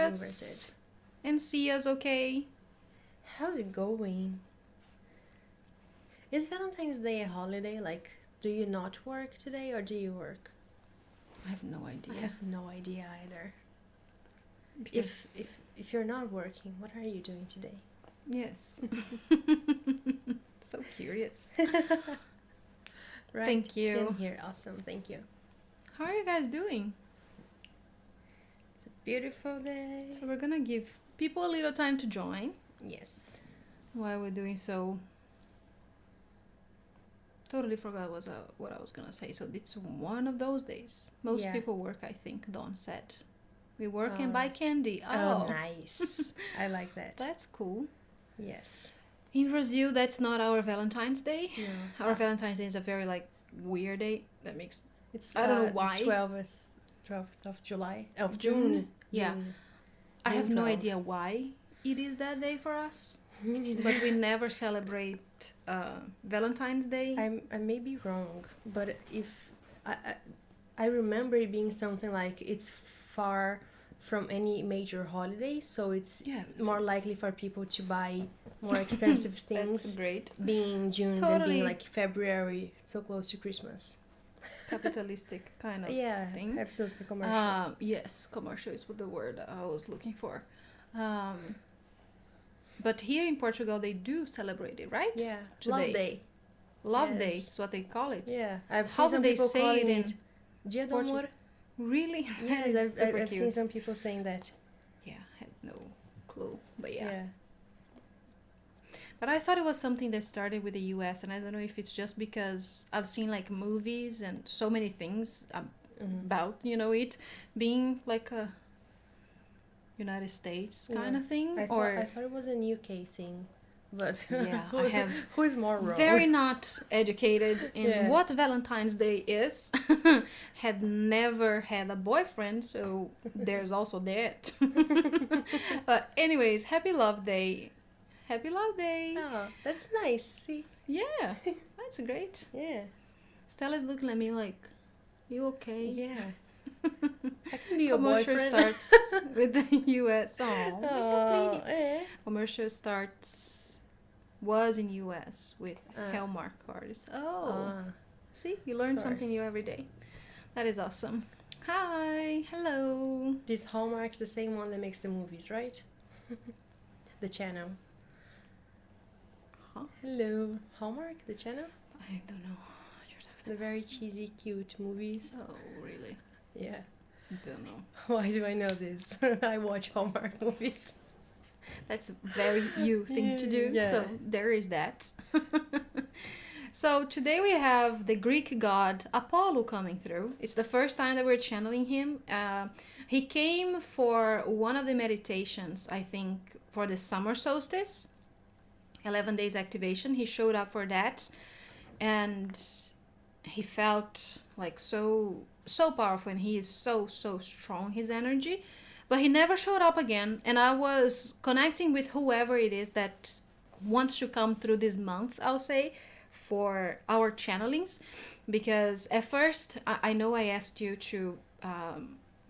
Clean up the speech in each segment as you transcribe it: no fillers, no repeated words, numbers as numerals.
us and see us okay. How's it going? Is Valentine's Day a holiday? Like, do you not work today or do you work? I have no I idea. have no idea either. Because If you're not working, what are you doing today? yes. So curious. Right? Thank you. Same here. Awesome. Thank you. How are you guys doing? It's a beautiful day. So we're gonna give people a little time to join Yes. while we're doing so. Totally forgot what I was gonna say. So it's one of those days. Most Yeah. people work, I think. Dawn said, "We work and buy candy." Oh, nice. I like that. That's cool. Yes. In Brazil, that's not our Valentine's Day. No. Our Valentine's Day is a very like weird day. That makes It's I don't know why. 12th of July. Of June. June. Yeah. June. I have June no 12th. idea why it is that day for us. Me neither. But we never celebrate Valentine's Day. I may be wrong, but if I remember it being something like it's far from any major holiday, so it's more likely for people to buy more expensive That's things great. being June than Totally. being like February, so close to Christmas. Capitalistic kind of Yeah, thing. absolutely commercial. Yes, commercial is the word I was looking for. But here in Portugal, they do celebrate it, right? Yeah, Today. Love Day. Love Yes. Day is what they call it. Yeah, I've How seen do some they people say calling it in it Dia do Portu- Amor. Really? Yeah, That is super I've seen cute. some people saying that. Yeah, I had no clue. But Yeah. yeah. But I thought it was something that started with the US, and I don't know if it's just because I've seen like movies and so many things about, it being like a United States kind Yeah. of thing. I thought it was an UK thing, but Yeah, I have who is more wrong? very not educated in Yeah. what Valentine's Day is. Had never had a boyfriend, so there's also that. But anyways, happy love day. Happy love day. Oh, that's nice. See, Yeah, that's great. yeah, Stella's looking at me like, you okay? yeah. I can be your Commercial boyfriend. starts with the US. Oh, you're so Oh, pretty. Commercial was in US with Ah. Hallmark cards. Oh, Ah, see, you learn something course. new every day. That is awesome. Hi, hello. this Hallmark's the same one that makes the movies, right? The channel. Huh? Hello, Hallmark, the channel. I don't know what you're talking The very cheesy, cute movies. about. Oh, really? Yeah. Don't know. Why do I know this? I watch Hallmark movies. That's a very you thing to do. Yeah. So there is that. So today we have the Greek god Apollo coming through. It's the first time that we're channeling him. He came for one of the meditations, I think, for the summer solstice, 11 days activation. He showed up for that, and he felt like so powerful, and he is so strong, his energy. But he never showed up again, and I was connecting with whoever it is that wants to come through this month, I'll say, for our channelings, because at first I know I asked you to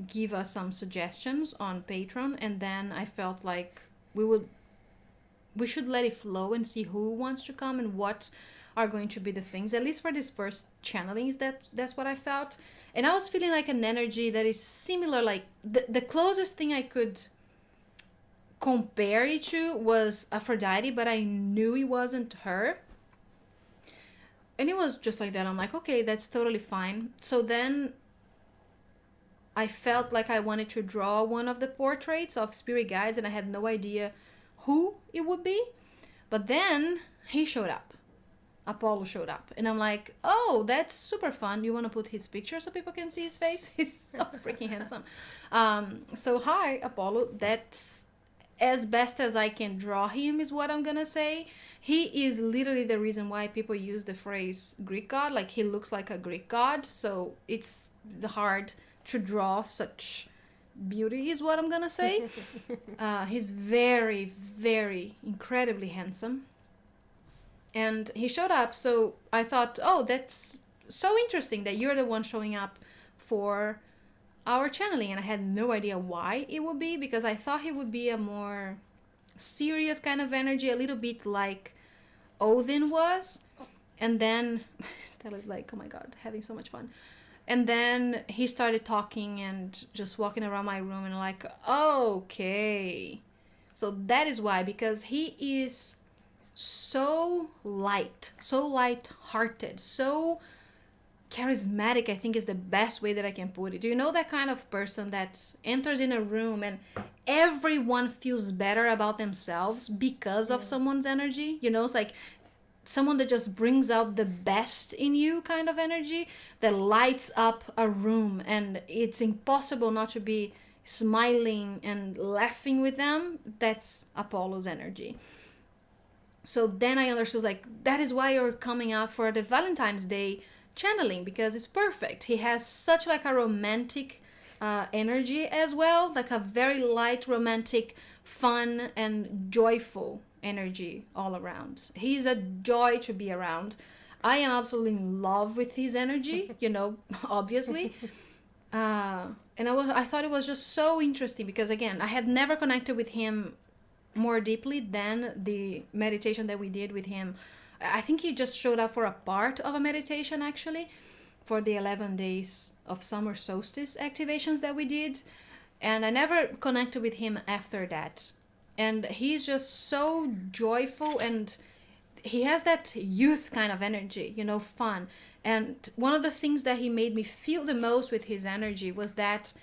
give us some suggestions on Patreon, and then I felt like we should let it flow and see who wants to come and what are going to be the things, at least for this first channelings. That's what I felt, and I was feeling like an energy that is similar, like the closest thing I could compare it to was Aphrodite, but I knew it wasn't her. And it was just like that. I'm like, okay, that's totally fine. So then I felt like I wanted to draw one of the portraits of spirit guides, and I had no idea who it would be. But then he showed up. Apollo showed up. And I'm like, oh, that's super fun. You want to put his picture so people can see his face? He's so freaking handsome. So hi, Apollo. That's as best as I can draw him is what I'm gonna say. He is literally the reason why people use the phrase Greek god. Like, he looks like a Greek god, so it's hard to draw such beauty is what I'm gonna say. He's very, very incredibly handsome, and he showed up. So I thought, oh, that's so interesting that you're the one showing up for our channeling, and I had no idea why it would be, because I thought he would be a more serious kind of energy, a little bit like Odin was. And then Stella's like, oh my god, having so much fun. And then he started talking and just walking around my room, and like, okay. So that is why, because he is so light-hearted, so charismatic, I think is the best way that I can put it. Do you know that kind of person that enters in a room and everyone feels better about themselves because of someone's energy? You know, it's like someone that just brings out the best in you kind of energy that lights up a room, and it's impossible not to be smiling and laughing with them. That's Apollo's energy. So then I understood, like, that is why you're coming out for the Valentine's Day channeling, because it's perfect. He has such like a romantic energy as well, like a very light, romantic, fun and joyful energy all around. He's a joy to be around. I am absolutely in love with his energy, you know, obviously. And I thought it was just so interesting, because again, I had never connected with him more deeply than the meditation that we did with him. I think he just showed up for a part of a meditation, actually, for the 11 days of summer solstice activations that we did. And I never connected with him after that. And he's just so joyful, and he has that youth kind of energy, you know, fun. And one of the things that he made me feel the most with his energy was that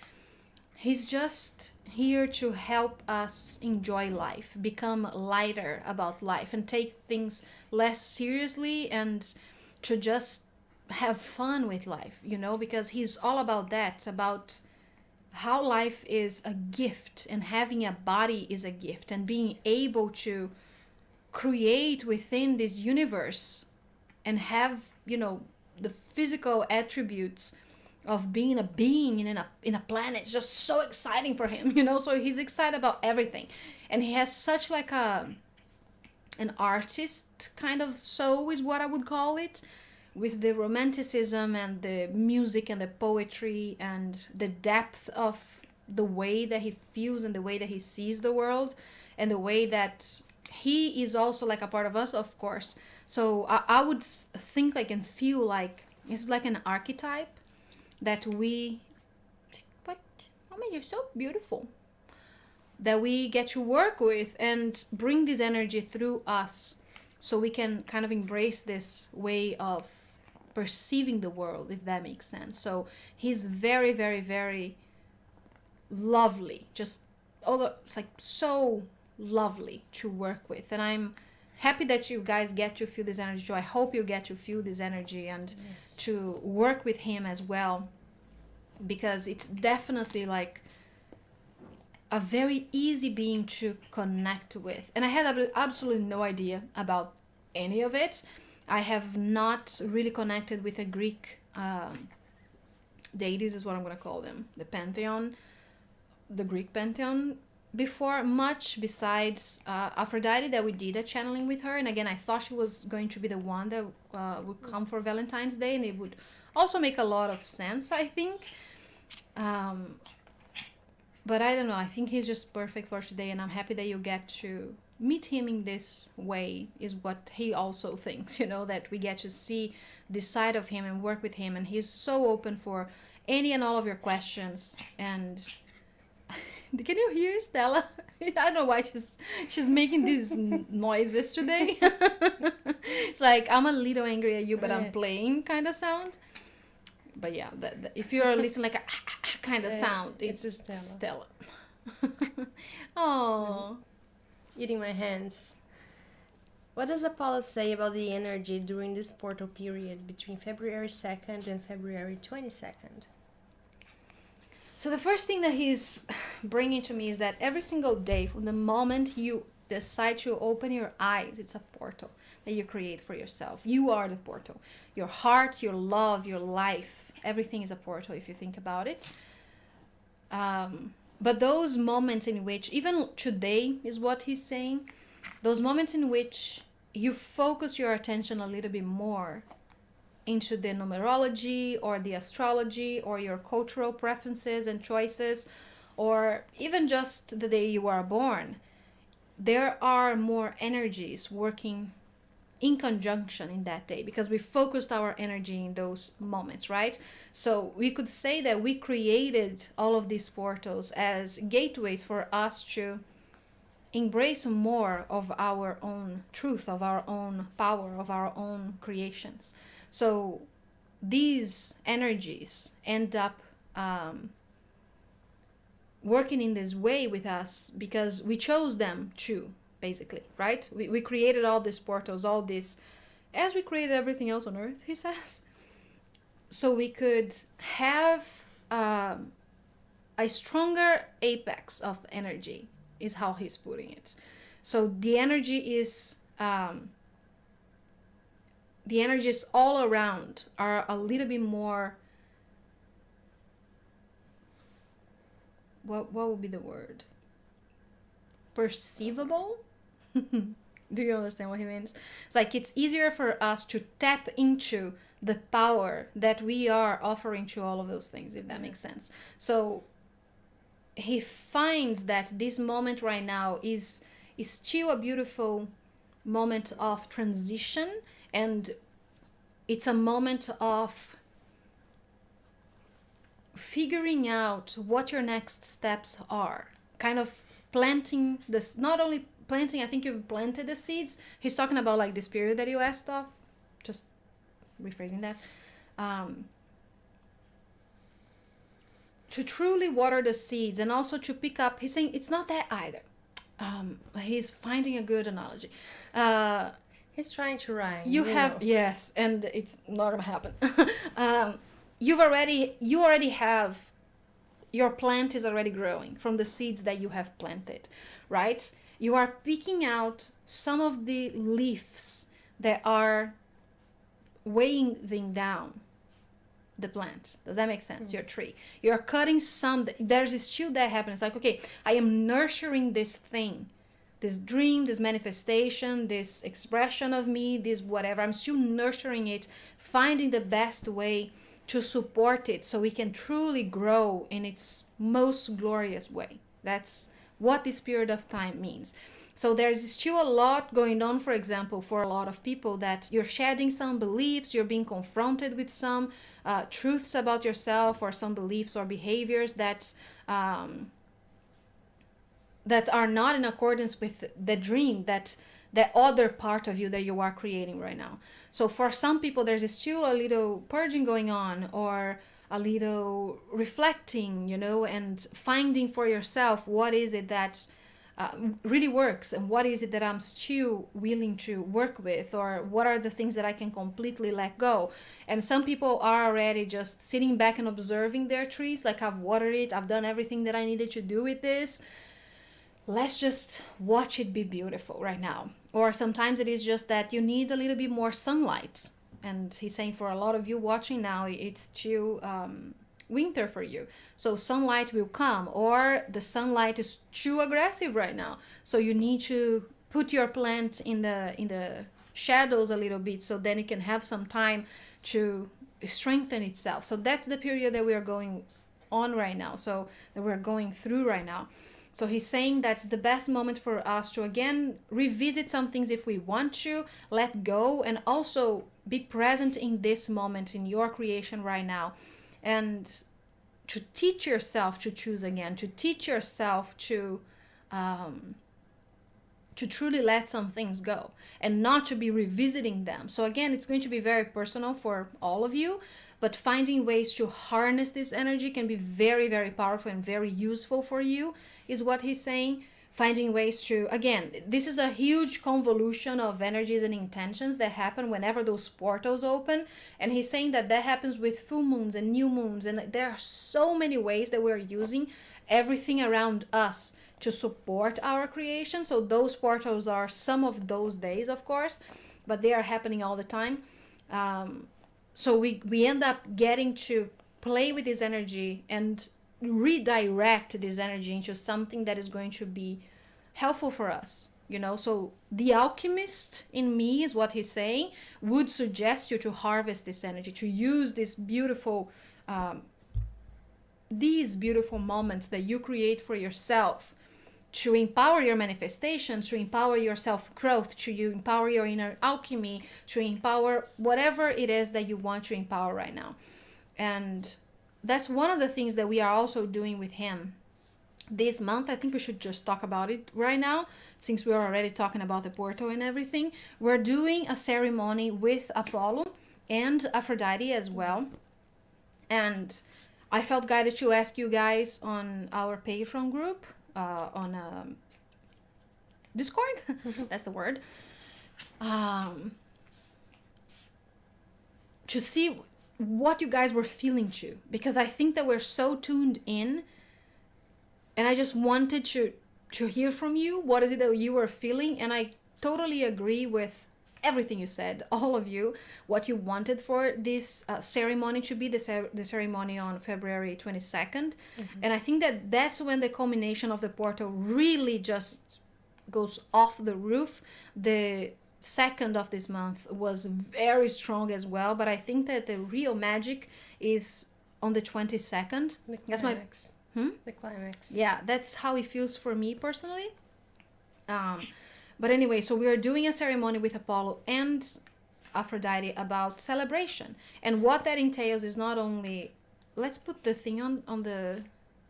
he's just here to help us enjoy life, become lighter about life, and take things less seriously, and to just have fun with life, you know, because he's all about that, about how life is a gift, and having a body is a gift, and being able to create within this universe and have, you know, the physical attributes of being a being in a planet. It's just so exciting for him, you know. So he's excited about everything, and he has such like an artist kind of soul, is what I would call it, with the romanticism and the music and the poetry and the depth of the way that he feels and the way that he sees the world, and the way that he is also like a part of us, of course. So I would think like and feel like it's like an archetype that we, but I mean, you're so beautiful, that we get to work with and bring this energy through us, so we can kind of embrace this way of perceiving the world, if that makes sense. So he's very, very, very lovely, just although it's like so lovely to work with. And I'm happy that you guys get to feel this energy too. I hope you get to feel this energy and to work with him as well, because it's definitely like a very easy being to connect with. And I had absolutely no idea about any of it. I have not really connected with a Greek deities, is what I'm going to call them, the pantheon, the Greek pantheon, before, much besides Aphrodite, that we did a channeling with her. And again, I thought she was going to be the one that would come for Valentine's Day, and it would also make a lot of sense, I think. But I don't know, I think he's just perfect for today, and I'm happy that you get to meet him in this way, is what he also thinks, you know, that we get to see this side of him and work with him. And he's so open for any and all of your questions. And can you hear Stella? I don't know why she's making these noises today. It's like, I'm a little angry at you, but I'm playing kind of sound. But yeah, if you're listening like a kind of sound, it's Stella. Oh. Eating my hands. What does Apollo say about the energy during this portal period between February 2nd and February 22nd? So the first thing that he's bringing to me is that every single day, from the moment you decide to open your eyes, it's a portal that you create for yourself. You are the portal. Your heart, your love, your life, everything is a portal if you think about it. But those moments in which, even today is what he's saying, those moments in which you focus your attention a little bit more into the numerology or the astrology or your cultural preferences and choices, or even just the day you are born, there are more energies working in conjunction in that day because we focused our energy in those moments, right? So we could say that we created all of these portals as gateways for us to embrace more of our own truth, of our own power, of our own creations. So these energies end up working in this way with us because we chose them to, basically, right? We created all these portals, all this, as we created everything else on Earth, he says. So we could have a stronger apex of energy, is how he's putting it. So the energies all around are a little bit more, what would be the word? Perceivable? Do you understand what he means? It's like it's easier for us to tap into the power that we are offering to all of those things, if that makes sense. So he finds that this moment right now is still a beautiful moment of transition, and it's a moment of figuring out what your next steps are, kind of planting this, not only planting, I think you've planted the seeds. He's talking about like this period that you asked of, just rephrasing that, to truly water the seeds and also to pick up. He's saying it's not that either. He's finding a good analogy. He's trying to rhyme. Yes, and it's not gonna happen. You already have, your plant is already growing from the seeds that you have planted, right? You are picking out some of the leaves that are weighing down the plant. Does that make sense? Your tree. You're cutting some, there's still that happens. Like, okay, I am nurturing this thing, this dream, this manifestation, this expression of me, this whatever. I'm still nurturing it, finding the best way to support it so we can truly grow in its most glorious way. That's what this period of time means. So there's still a lot going on, for example, for a lot of people, that you're shedding some beliefs, you're being confronted with some truths about yourself, or some beliefs or behaviors that are not in accordance with the dream, that other part of you that you are creating right now. So for some people, there's still a little purging going on, or a little reflecting, and finding for yourself what is it that really works, and what is it that I'm still willing to work with, or what are the things that I can completely let go. And some people are already just sitting back and observing their trees, like, I've watered it, I've done everything that I needed to do with this, let's just watch it be beautiful right now. Or sometimes it is just that you need a little bit more sunlight, and he's saying for a lot of you watching now, it's too winter for you, so sunlight will come, or the sunlight is too aggressive right now, so you need to put your plant in the shadows a little bit, so then it can have some time to strengthen itself. So that's the period that we are going on right now, so that we're going through right now. So he's saying that's the best moment for us to again revisit some things if we want to, let go, and also be present in this moment in your creation right now, and to teach yourself to choose again, to teach yourself to truly let some things go and not to be revisiting them. So again, it's going to be very personal for all of you, but finding ways to harness this energy can be very, very powerful and very useful for you, is what he's saying. Finding ways to, again, this is a huge convolution of energies and intentions that happen whenever those portals open. And he's saying that happens with full moons and new moons. And there are so many ways that we're using everything around us to support our creation. So those portals are some of those days, of course, but they are happening all the time. So we end up getting to play with this energy and redirect this energy into something that is going to be helpful for us, you know. So the alchemist in me, is what he's saying, would suggest you to harvest this energy, to use this beautiful these beautiful moments that you create for yourself to empower your manifestation, to empower your self-growth, to you empower your inner alchemy, to empower whatever it is that you want to empower right now. And that's one of the things that we are also doing with him this month. I think we should just talk about it right now, since we're already talking about the portal and everything. We're doing a ceremony with Apollo and Aphrodite as well. And I felt guided to ask you guys on our Patreon group, on Discord, that's the word, to see what you guys were feeling to, because I think that we're so tuned in, and I just wanted to hear from you. What is it that you were feeling? And I totally agree with everything you said, all of you, what you wanted for this ceremony to be, the ceremony on February 22nd. And I think that that's when the culmination of the portal really just goes off the roof. The second of this month was very strong as well, but I think that the real magic is on the 22nd. The That's climax. The climax. Yeah, that's how it feels for me personally. But anyway, so we are doing a ceremony with Apollo and Aphrodite about celebration. And what that entails is not only... Let's put the thing on the...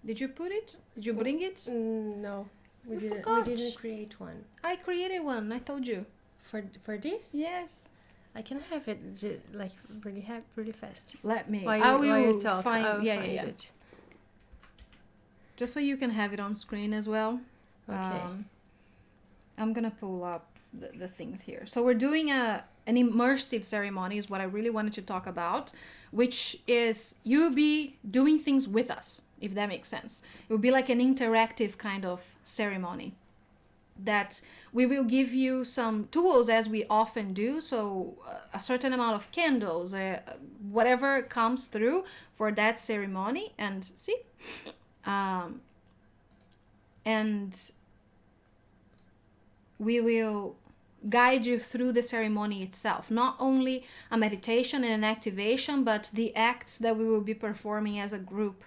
Did you put it? Did you bring it? No, we didn't. forgot. We didn't create one. I created one, I told you. For this? Yes. I can have it like really fast. Let me... While I you will talk, find... I'll Yeah, find yeah, yeah. it. Just so you can have it on screen as well. Okay. I'm gonna pull up the things here. So we're doing an immersive ceremony is what I really wanted to talk about, which is you be doing things with us, if that makes sense. It will be like an interactive kind of ceremony that we will give you some tools, as we often do. So a certain amount of candles, whatever comes through for that ceremony, and see, and we will guide you through the ceremony itself. Not only a meditation and an activation, but the acts that we will be performing as a group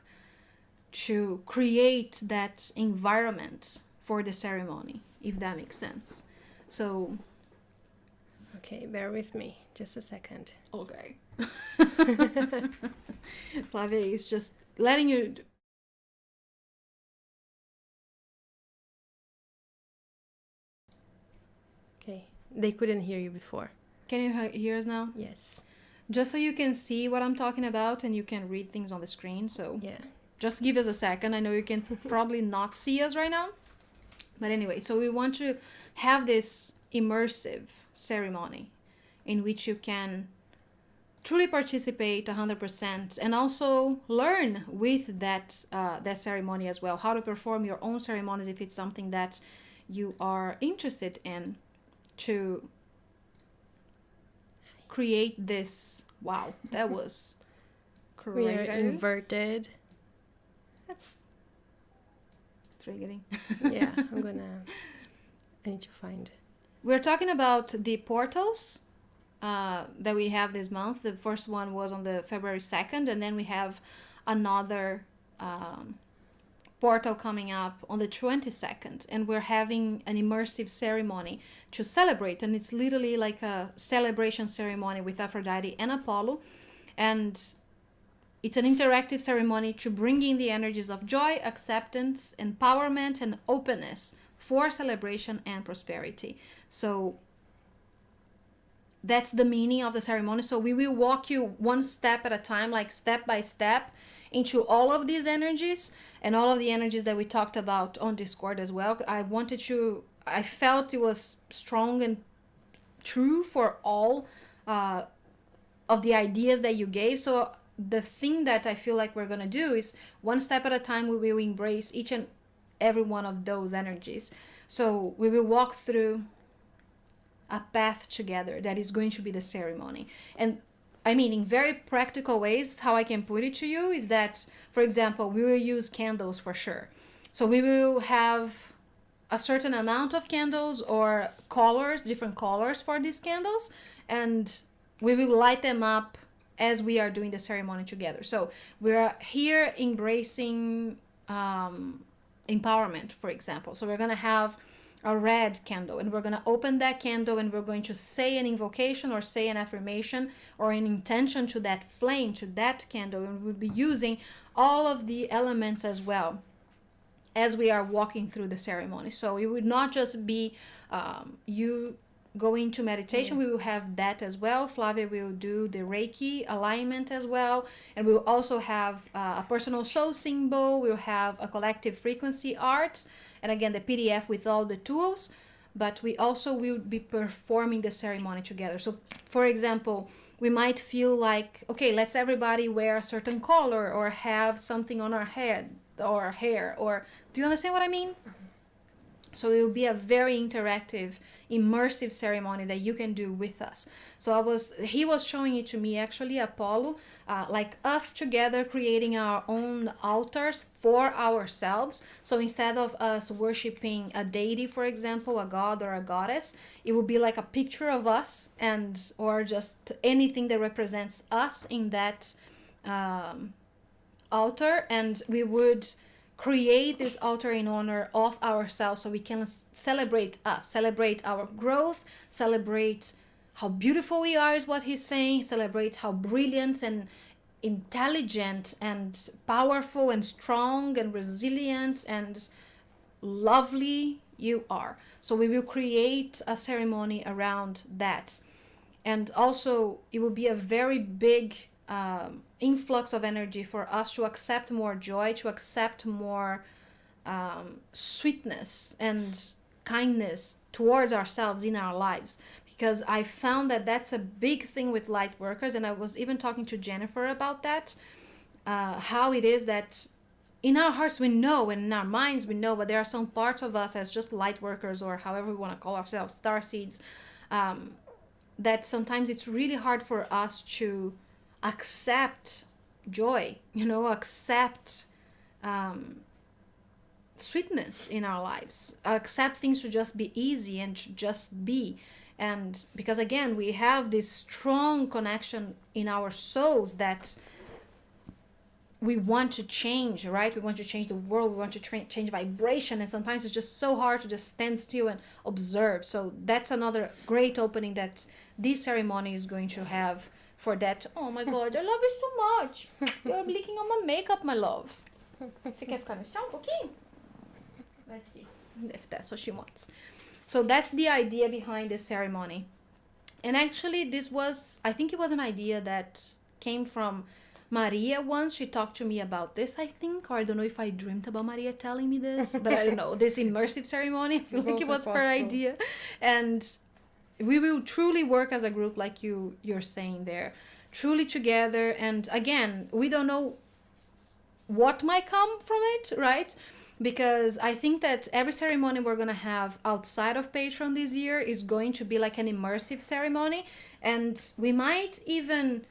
to create that environment for the ceremony, if that makes sense. So... Okay, bear with me. Just a second. Okay. Flavia is just letting you... Okay, they couldn't hear you before. Can you hear us now? Yes. Just so you can see what I'm talking about and you can read things on the screen. So Yeah. just give us a second. I know you can probably not see us right now. But anyway, so we want to have this immersive ceremony in which you can truly participate 100% and also learn with that ceremony as well, how to perform your own ceremonies if it's something that you are interested in, to create this. Wow, that was We are great. inverted. That's triggering. Yeah, I need to find. We're talking about the portals that we have this month. The first one was on the February 2nd, and then we have another portal coming up on the 22nd, and we're having an immersive ceremony to celebrate, and it's literally like a celebration ceremony with Aphrodite and Apollo, and it's an interactive ceremony to bring in the energies of joy, acceptance, empowerment, and openness for celebration and prosperity. So that's the meaning of the ceremony. So we will walk you one step at a time, like step by step, into all of these energies and all of the energies that we talked about on Discord as well. I felt it was strong and true for all of the ideas that you gave. So the thing that I feel like we're going to do is one step at a time, we will embrace each and every one of those energies. So we will walk through a path together that is going to be the ceremony. And I mean, in very practical ways, how I can put it to you is that, for example, we will use candles for sure. So we will have a certain amount of candles or colors, different colors for these candles, and we will light them up as we are doing the ceremony together. So we're here embracing empowerment, for example. So we're going to have a red candle, and we're going to open that candle, and we're going to say an invocation or say an affirmation or an intention to that flame, to that candle, and we'll be using all of the elements as well as we are walking through the ceremony. So it would not just be you going to meditation. We will have that as well. Flavia will do the Reiki alignment as well, and we'll also have a personal soul symbol. We'll have a collective frequency art, and again the PDF with all the tools. But we also will be performing the ceremony together. So for example, we might feel like, okay, let's everybody wear a certain color or have something on our head or hair, or do you understand what I mean? So it will be a very interactive, immersive ceremony that you can do with us. So he was showing it to me actually, Apollo, like us together creating our own altars for ourselves. So instead of us worshiping a deity, for example, a god or a goddess, it would be like a picture of us, and or just anything that represents us in that altar, and we would create this altar in honor of ourselves, so we can celebrate us, celebrate our growth, celebrate how beautiful we are is what he's saying, celebrate how brilliant and intelligent and powerful and strong and resilient and lovely you are. So we will create a ceremony around that. And also it will be a very big influx of energy for us to accept more joy, to accept more sweetness and kindness towards ourselves in our lives. Because I found that that's a big thing with light workers, and I was even talking to Jennifer about that, how it is that in our hearts we know, and in our minds we know, but there are some parts of us as just light workers, or however we want to call ourselves, star seeds, that sometimes it's really hard for us to accept joy, accept sweetness in our lives, accept things to just be easy and to just be. And because again, we have this strong connection in our souls that we want to change, right? We want to change the world, we want to change vibration, and sometimes it's just so hard to just stand still and observe. So that's another great opening that this ceremony is going to have for that. Oh my god, I love you so much. You're licking on my makeup, my love. Você quer ficar no chão um pouquinho? Let's see if that's what she wants. So that's the idea behind this ceremony. And actually I think it was an idea that came from Maria once. She talked to me about this, I think, or I don't know if I dreamt about Maria telling me this, but I don't know. This immersive ceremony, I feel like it was her idea. And we will truly work as a group, like you're saying there, truly together. And again, we don't know what might come from it, right? Because I think that every ceremony we're going to have outside of Patreon this year is going to be like an immersive ceremony. And we might even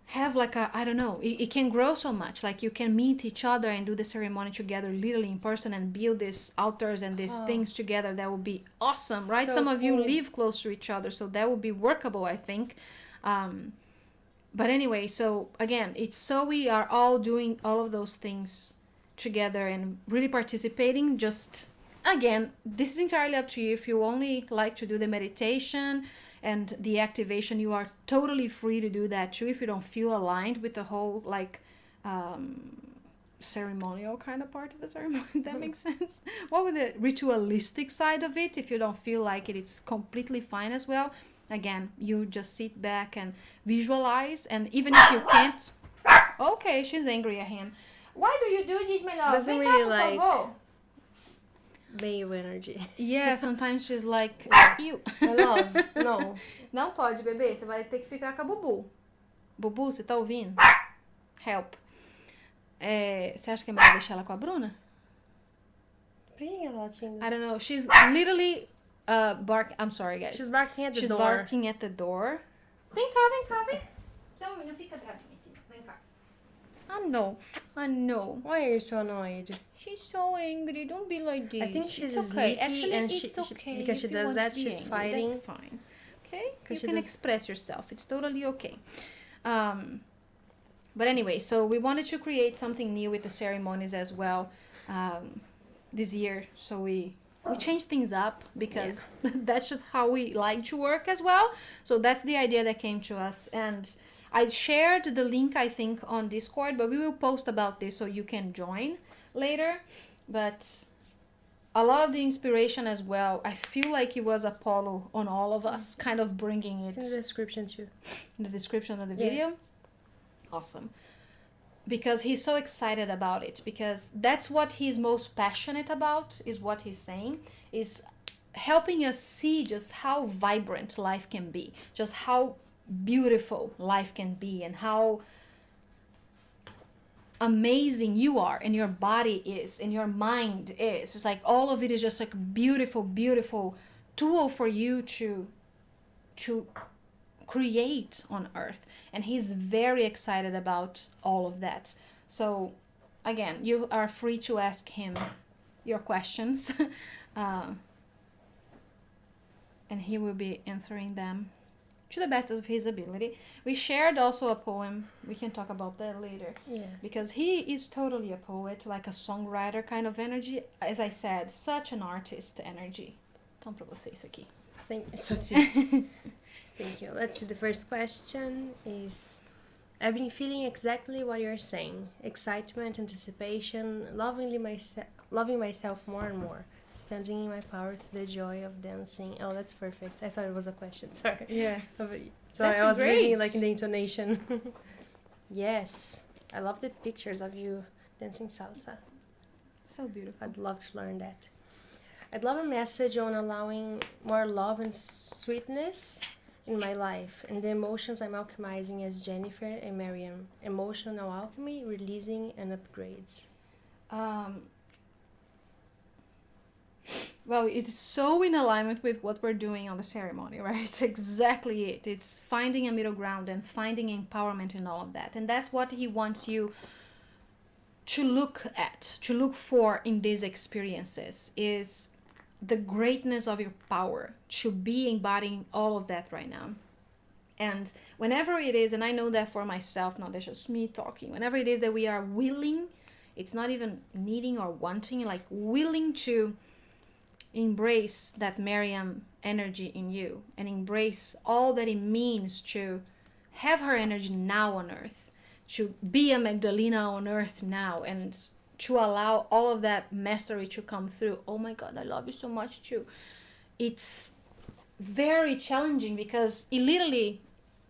have like I don't know, it can grow so much. Like you can meet each other and do the ceremony together literally in person and build these altars and these things together. That would be awesome, right? So some of you live close to each other, so that would be workable, I think. But anyway, so again, it's so we are all doing all of those things together and really participating. Just again, this is entirely up to you. If you only like to do the meditation and the activation, you are totally free to do that too, if you don't feel aligned with the whole like ceremonial kind of part of the ceremony. That makes sense. What with the ritualistic side of it, if you don't feel like it, it's completely fine as well. Again, you just sit back and visualize, and even if you can't, okay, she's angry at him. Why do you do this, my love? Doesn't really like male energy. Yeah, sometimes she's like, you. My love, no. Não pode, bebê. Você vai ter que ficar com a Bubu. Bubu, você tá ouvindo? Help. Você acha que é melhor deixar ela com a Bruna? Por que ela latindo? I don't know. She's literally I'm sorry, guys. She's barking at the door. She's barking at the door. Vem cá, vem cá, vem. Não, não fica bravinha assim. Vem cá. I know. I know. Why are you so annoyed? She's so angry. Don't be like this. I think she's it's okay. sleepy Actually, and it's okay. because she if you does want that, to be she's angry, fighting. That's fine. Okay? You she can does... express yourself. It's totally okay. But anyway, so we wanted to create something new with the ceremonies as well this year. So we changed things up because that's just how we like to work as well. So that's the idea that came to us. And I shared the link, I think, on Discord, but we will post about this so you can join later. But a lot of the inspiration as well, I feel like it was Apollo on all of us, kind of bringing it. It's in the description too. In the description of the video? Awesome. Because he's so excited about it, because that's what he's most passionate about, is what he's saying, is helping us see just how vibrant life can be, just how beautiful life can be, and how amazing you are, and your body is, and your mind is. It's like all of it is just like a beautiful, beautiful tool for you to create on earth. And he's very excited about all of that. So again, you are free to ask him your questions and he will be answering them to the best of his ability. We shared also a poem. We can talk about that later. Yeah. Because he is totally a poet, like a songwriter kind of energy. As I said, such an artist energy. Então, pra você isso aqui. Thank you. Let's see. The first question is, I've been feeling exactly what you're saying. Excitement, anticipation, loving myself more and more. Standing in my power to the joy of dancing. Oh, that's perfect. I thought it was a question. Sorry. Yes. Sorry, I was reading like in the intonation. Yes. I love the pictures of you dancing salsa. So beautiful. I'd love to learn that. I'd love a message on allowing more love and sweetness in my life and the emotions I'm alchemizing as Jennifer and Miriam. Emotional alchemy, releasing, and upgrades. Well, it's so in alignment with what we're doing on the ceremony, right? It's exactly it. It's finding a middle ground and finding empowerment in all of that. And that's what he wants you to look at, to look for in these experiences, is the greatness of your power, to be embodying all of that right now. And whenever it is, and I know that for myself, not that's just me talking, whenever it is that we are willing, it's not even needing or wanting, like willing to embrace that Miriam energy in you and embrace all that it means to have her energy now on earth, to be a Magdalena on earth now, and to allow all of that mastery to come through. Oh my God, I love you so much too. It's very challenging because it literally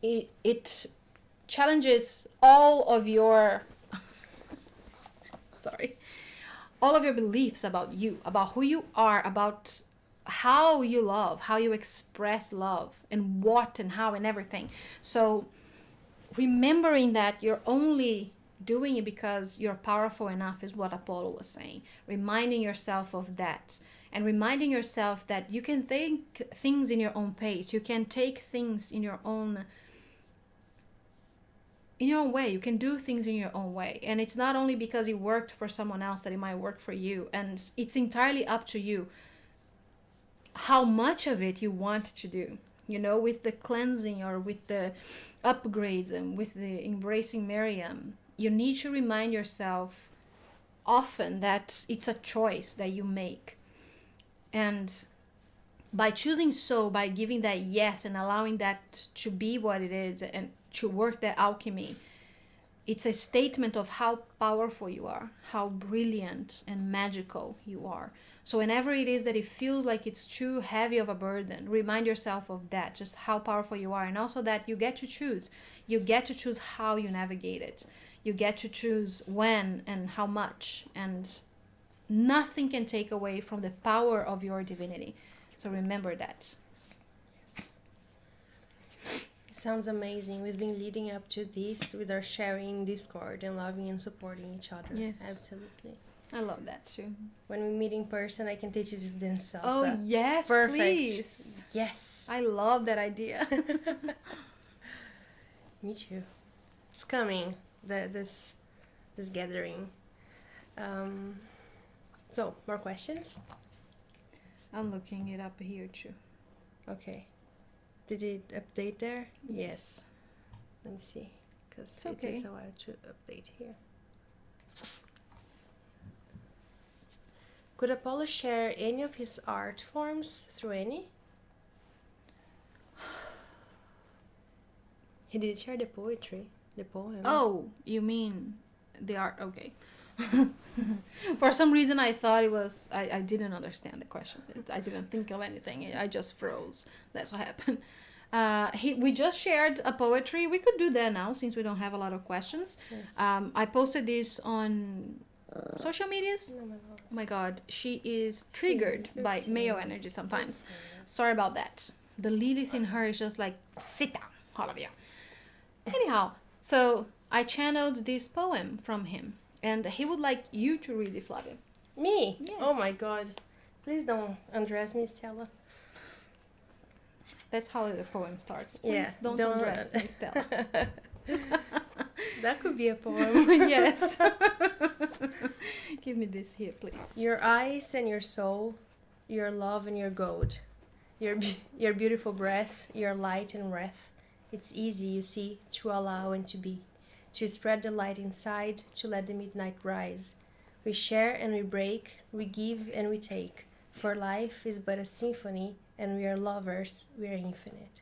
it challenges all of your all of your beliefs about you, about who you are, about how you love, how you express love, and what and how and everything. So remembering that you're only doing it because you're powerful enough is what Apollo was saying. Reminding yourself of that, and reminding yourself that you can think things in your own pace. You can take things in your own way. You can do things in your own way. And it's not only because it worked for someone else that it might work for you. And it's entirely up to you how much of it you want to do, with the cleansing or with the upgrades and with the embracing Miriam. You need to remind yourself often that it's a choice that you make. And by choosing by giving that yes and allowing that to be what it is and to work the alchemy, it's a statement of how powerful you are, how brilliant and magical you are. So whenever it is that it feels like it's too heavy of a burden, remind yourself of that, just how powerful you are, and also that you get to choose. You get to choose how you navigate it. You get to choose when and how much, and nothing can take away from the power of your divinity. So remember that. Sounds amazing. We've been leading up to this with our sharing Discord and loving and supporting each other. Yes. Absolutely. I love that too. When we meet in person, I can teach you this dance salsa. Oh, yes, perfect. Please. Yes. I love that idea. Me too. It's coming. This this gathering. So, more questions? I'm looking it up here too. Okay. Did it update there? Yes. Let me see, because Okay. takes a while to update here. Could Apollo share any of his art forms through any? He did share the poetry, the poem. Oh, you mean the art? Okay. For some reason, I thought it was. I didn't understand the question. I didn't think of anything. I just froze. That's what happened. We just shared a poetry. We could do that now since we don't have a lot of questions. Yes. I posted this on social medias. No. Oh my god, she is triggered by male energy sometimes. Sorry about that. The Lilith in her is just like, sit down, all of you. Anyhow, so I channeled this poem from him, and he would like you to read it, Flavia. Me? Yes. Oh my god. Please don't undress me, Stella. That's how the poem starts. Please don't undress me, Stella. That could be a poem. Yes. Give me this here, please. Your eyes and your soul, your love and your gold, your beautiful breath, your light and wrath. It's easy, you see, to allow and to be, to spread the light inside, to let the midnight rise. We share and we break, we give and we take, for life is but a symphony, and we are lovers, we are infinite.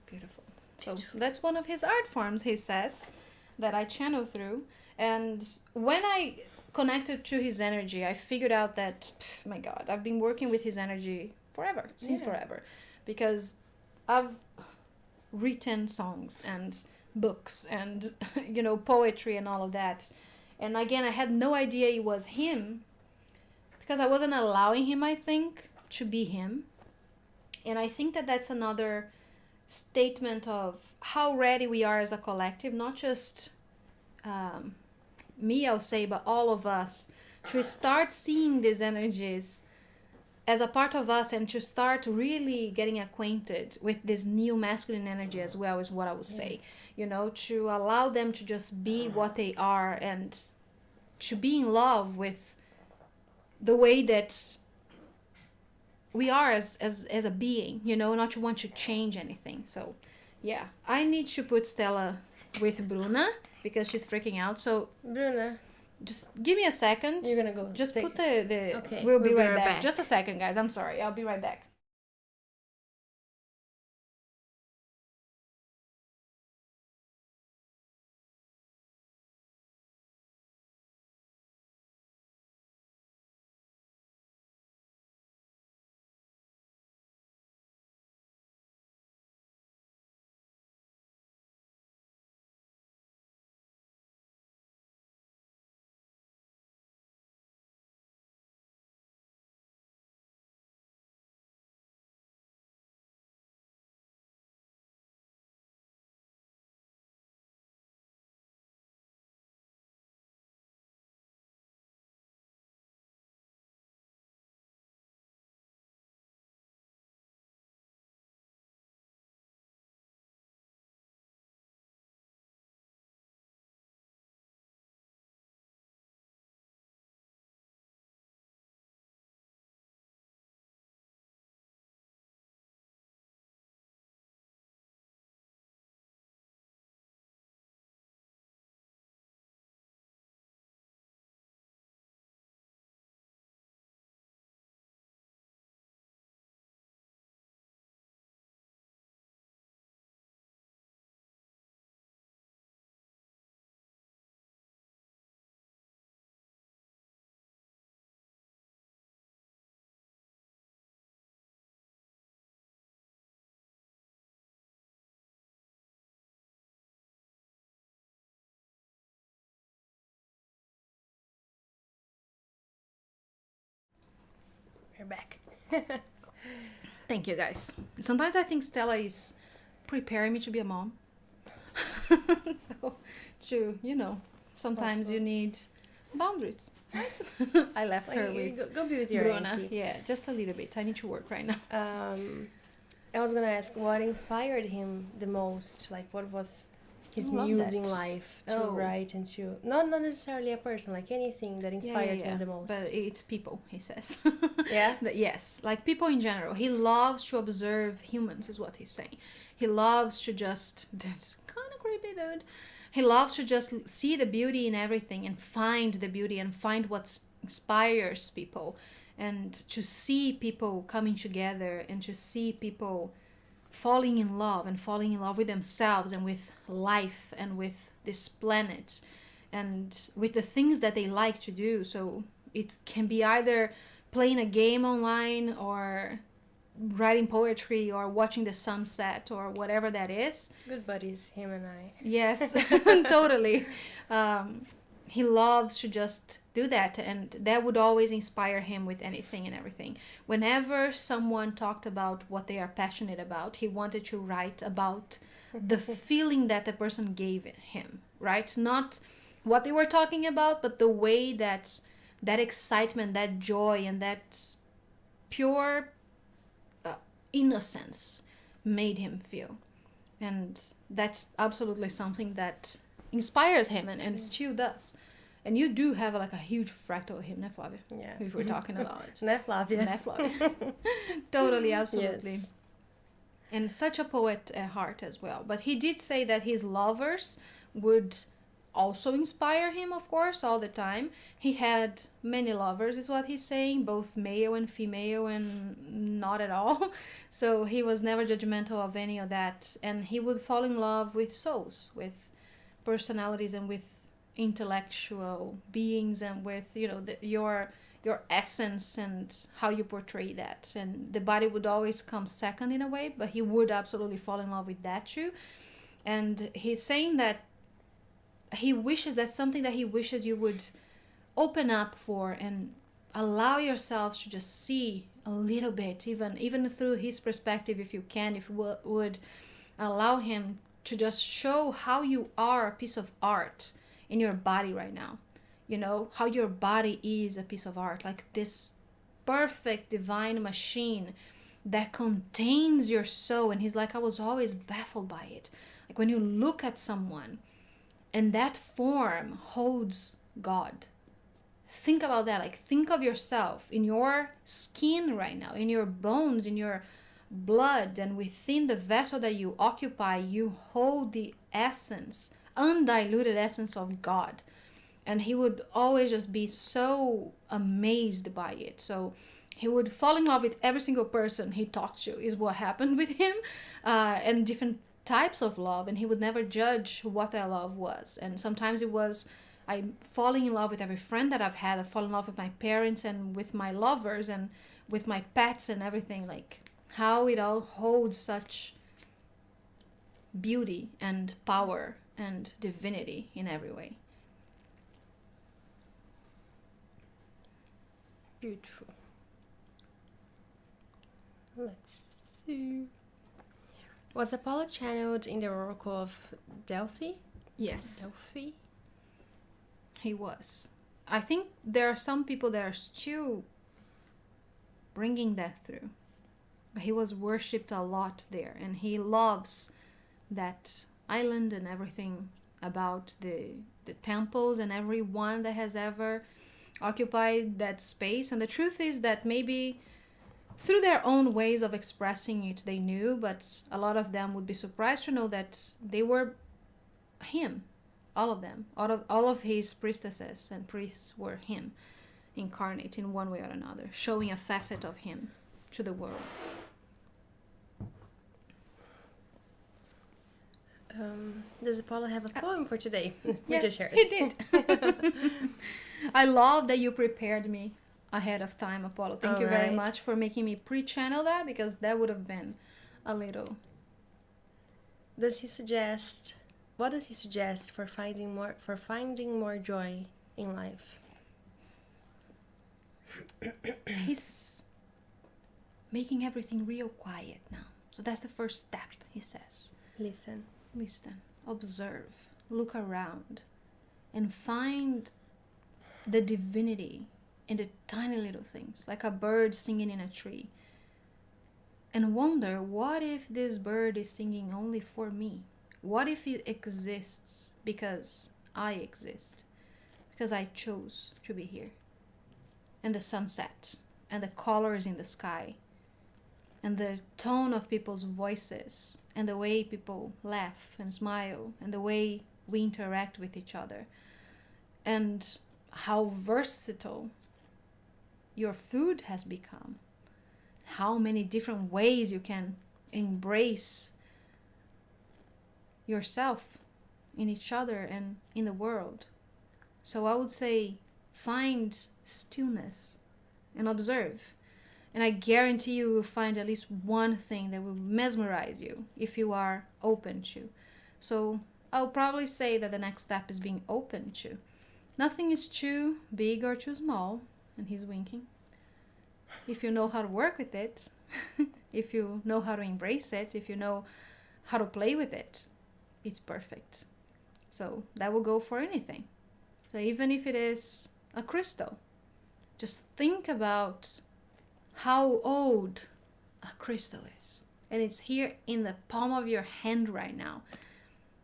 Beautiful. So that's one of his art forms, he says, that I channel through. And when I connected to his energy, I figured out that, my God, I've been working with his energy forever, since forever. Because I've written songs and books and, poetry and all of that. And again, I had no idea it was him because I wasn't allowing him, I think, to be him. And I think that that's another statement of how ready we are as a collective, not just me, I'll say, but all of us, to start seeing these energies as a part of us and to start really getting acquainted with this new masculine energy as well, is what I would say. To allow them to just be what they are and to be in love with the way that we are as a being, not to want to change anything. So yeah, I need to put Stella with Bruna because she's freaking out. So Bruna, just give me a second. You're gonna go. Just put the Okay, we'll be right back. Just a second, guys. I'm sorry. I'll be right back. We're back. Thank you, guys. Sometimes I think Stella is preparing me to be a mom. So, sometimes Possible. you need boundaries, right? I left her with go be with your Bruna. auntie. Yeah, just a little bit. I need to work right now. I was gonna ask what inspired him the most. Like, what was his I love muse in that. life to write and to not necessarily a person, like anything that inspired him the most. But it's people, he says. Yeah. Yes, like people in general. He loves to observe humans, is what he's saying. He loves to just. That's kind of creepy, dude. He loves to just see the beauty in everything and find the beauty and find what inspires people, and to see people coming together and to see people falling in love and falling in love with themselves and with life and with this planet and with the things that they like to do. So it can be either playing a game online or writing poetry or watching the sunset or whatever that is. Good buddies, him and I. Yes, totally. He loves to just do that, and that would always inspire him with anything and everything. Whenever someone talked about what they are passionate about, he wanted to write about the feeling that the person gave him, right? Not what they were talking about, but the way that that excitement, that joy, and that pure innocence made him feel. And that's absolutely something that inspires him and still does. And you do have like a huge fractal of him, ne, Flavia? Yeah. If we're talking about it. Ne, Flavia? Ne, Flavia. Totally, absolutely. Yes. And such a poet at heart as well. But he did say that his lovers would also inspire him, of course, all the time. He had many lovers, is what he's saying, both male and female, and not at all. So he was never judgmental of any of that. And he would fall in love with souls, with personalities, and with intellectual beings, and with, you know, your essence and how you portray that. And the body would always come second in a way, but he would absolutely fall in love with that too. And he's saying that he wishes, that's something that he wishes you would open up for and allow yourselves to just see a little bit, even through his perspective, if you can, if you would allow him to just show how you are a piece of art in your body right now. You know, how your body is a piece of art, like this perfect divine machine that contains your soul. And he's like, I was always baffled by it. Like when you look at someone and that form holds God. Think about that. Like, think of yourself in your skin right now, in your bones, in your blood, and within the vessel that you occupy, you hold the essence, undiluted essence of God. And he would always just be so amazed by it. So he would fall in love with every single person he talked to, is what happened with him, and different types of love. And he would never judge what that love was. And sometimes it was, I'm falling in love with every friend that I've had. I fall in love with my parents and with my lovers and with my pets and everything. Like how it all holds such beauty and power and divinity in every way. Beautiful. Let's see. Was Apollo channeled in the Oracle of Delphi? Yes. Delphi? He was. I think there are some people that are still bringing that through. But he was worshipped a lot there, and he loves that island and everything about the temples and everyone that has ever occupied that space. And the truth is that maybe through their own ways of expressing it they knew, but a lot of them would be surprised to know that they were him. All of them, all of his priestesses and priests were him, incarnate in one way or another, showing a facet of him to the world. Does Apollo have a poem for today? Yes, just shared. he did. I love that you prepared me ahead of time, Apollo. Thank you very much for making me pre-channel that, because that would have been a little. What does he suggest for finding more joy in life? He's making everything real quiet now. So that's the first step, he says. Listen, observe, look around, and find the divinity in the tiny little things, like a bird singing in a tree. And wonder, what if this bird is singing only for me? What if it exists because I exist? Because I chose to be here. And the sunset, and the colors in the sky, and the tone of people's voices, and the way people laugh and smile, and the way we interact with each other, and how versatile your food has become, how many different ways you can embrace yourself in each other and in the world. So I would say find stillness and observe. And I guarantee you will find at least one thing that will mesmerize you if you are open to. So I'll probably say that the next step is being open to. Nothing is too big or too small. And he's winking. If you know how to work with it, if you know how to embrace it, if you know how to play with it, it's perfect. So that will go for anything. So even if it is a crystal, just think about how old a crystal is. And it's here in the palm of your hand right now.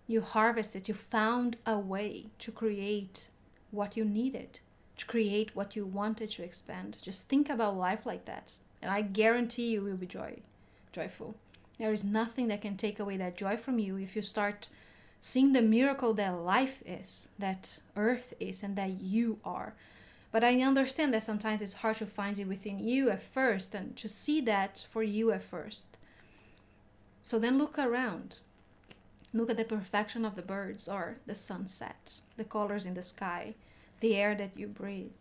You harvested, you found a way to create what you needed, to create what you wanted to expand. Just think about life like that. And I guarantee you will be joyful. There is nothing that can take away that joy from you if you start seeing the miracle that life is, that earth is, and that you are. But I understand that sometimes it's hard to find it within you at first and to see that for you at first. So then look around. Look at the perfection of the birds or the sunset, the colors in the sky, the air that you breathe.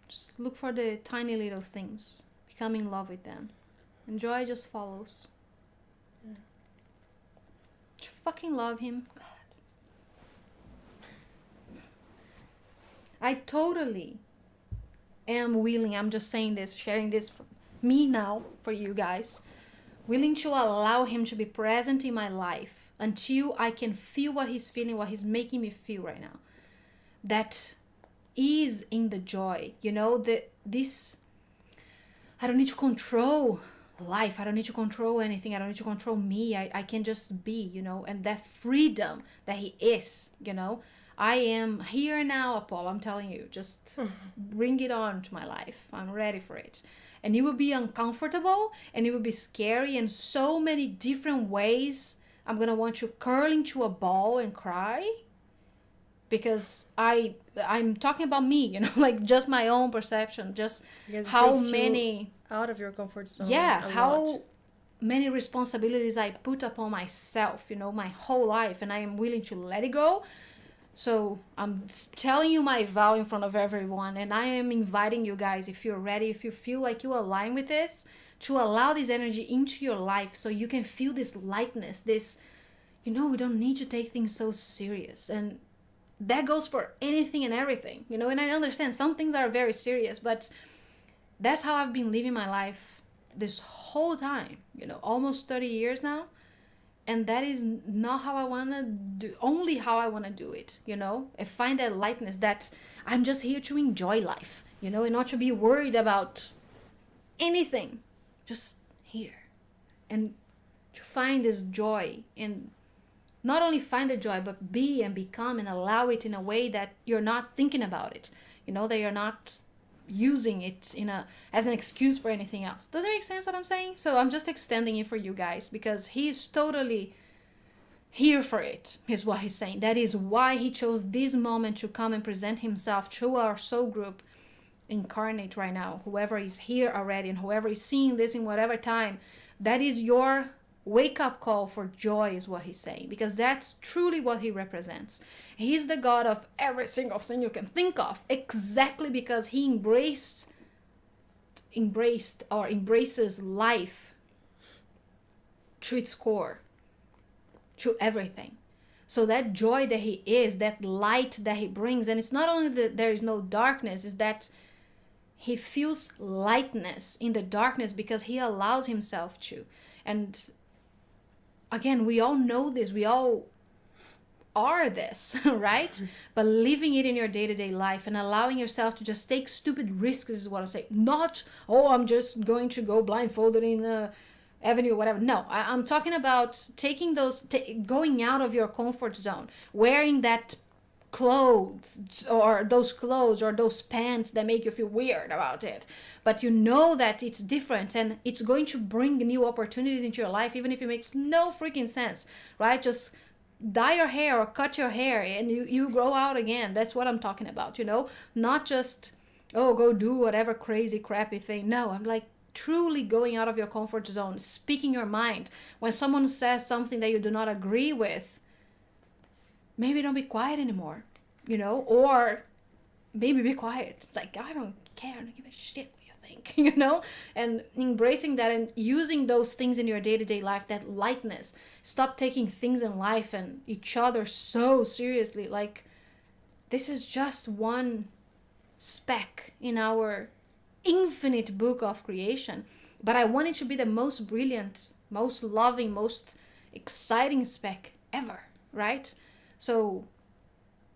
Just look for the tiny little things. Become in love with them. And joy just follows. Yeah. Just fucking love him. God. I totally am willing, I'm just saying this, sharing this for me now, for you guys, willing to allow him to be present in my life until I can feel what he's feeling, what he's making me feel right now. That is in the joy, you know, this, I don't need to control life, I don't need to control anything, I don't need to control me, I can just be, you know, and that freedom that he is, you know. I am here now, Apollo, I'm telling you, just bring it on to my life. I'm ready for it. And it will be uncomfortable and it will be scary in so many different ways. I'm going to want to curl into a ball and cry because I'm talking about me, you know, like just my own perception, just how many out of your comfort zone. Yeah, how many responsibilities I put upon myself, you know, my whole life, and I am willing to let it go. So I'm telling you my vow in front of everyone, and I am inviting you guys, if you're ready, if you feel like you align with this, to allow this energy into your life so you can feel this lightness, this, you know, we don't need to take things so serious. And that goes for anything and everything, you know, and I understand some things are very serious, but that's how I've been living my life this whole time, you know, almost 30 years now. And that is not how I want to do, only how I want to do it, you know? I find that lightness, that I'm just here to enjoy life, you know, and not to be worried about anything. Just here. And to find this joy, and not only find the joy, but be and become and allow it in a way that you're not thinking about it, you know, that you're not using it as an excuse for anything else. Does it make sense what I'm saying? So I'm just extending it for you guys because he's totally here for it, is what he's saying. That is why he chose this moment to come and present himself to our soul group incarnate right now. Whoever is here already and whoever is seeing this in whatever time, that is your wake up call for joy, is what he's saying, because that's truly what he represents. He's the God of every single thing you can think of, exactly because he embraced or embraces life to its core, to everything. So that joy that he is, that light that he brings, and it's not only that there is no darkness, is that he feels lightness in the darkness because he allows himself to. And again, we all know this, we all are this, right? But living it in your day-to-day life and allowing yourself to just take stupid risks is what I'm saying. Not, oh, I'm just going to go blindfolded in avenue, whatever. No, I'm talking about taking those, going out of your comfort zone, wearing that clothes or those pants that make you feel weird about it, but you know that it's different and it's going to bring new opportunities into your life, even if it makes no freaking sense, right? Just dye your hair or cut your hair and you grow out again. That's what I'm talking about, not just, oh, go do whatever crazy crappy thing. No, I'm like truly going out of your comfort zone, speaking your mind. When someone says something that you do not agree with, maybe don't be quiet anymore, or maybe be quiet. It's like, I don't care, I don't give a shit what you think, and embracing that and using those things in your day-to-day life, that lightness. Stop taking things in life and each other so seriously. Like, this is just one speck in our infinite book of creation, but I want it to be the most brilliant, most loving, most exciting speck ever, right? So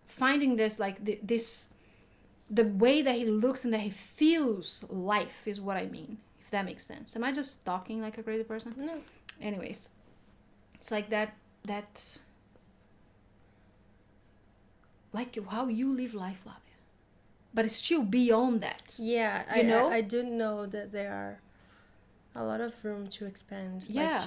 finding this, like the way that he looks and that he feels life is what I mean, if that makes sense. Am I just talking like a crazy person? No. Anyways, it's like that like how you live life, Flavia. But it's still beyond that. Yeah, I do know that there are a lot of room to expand. Yeah,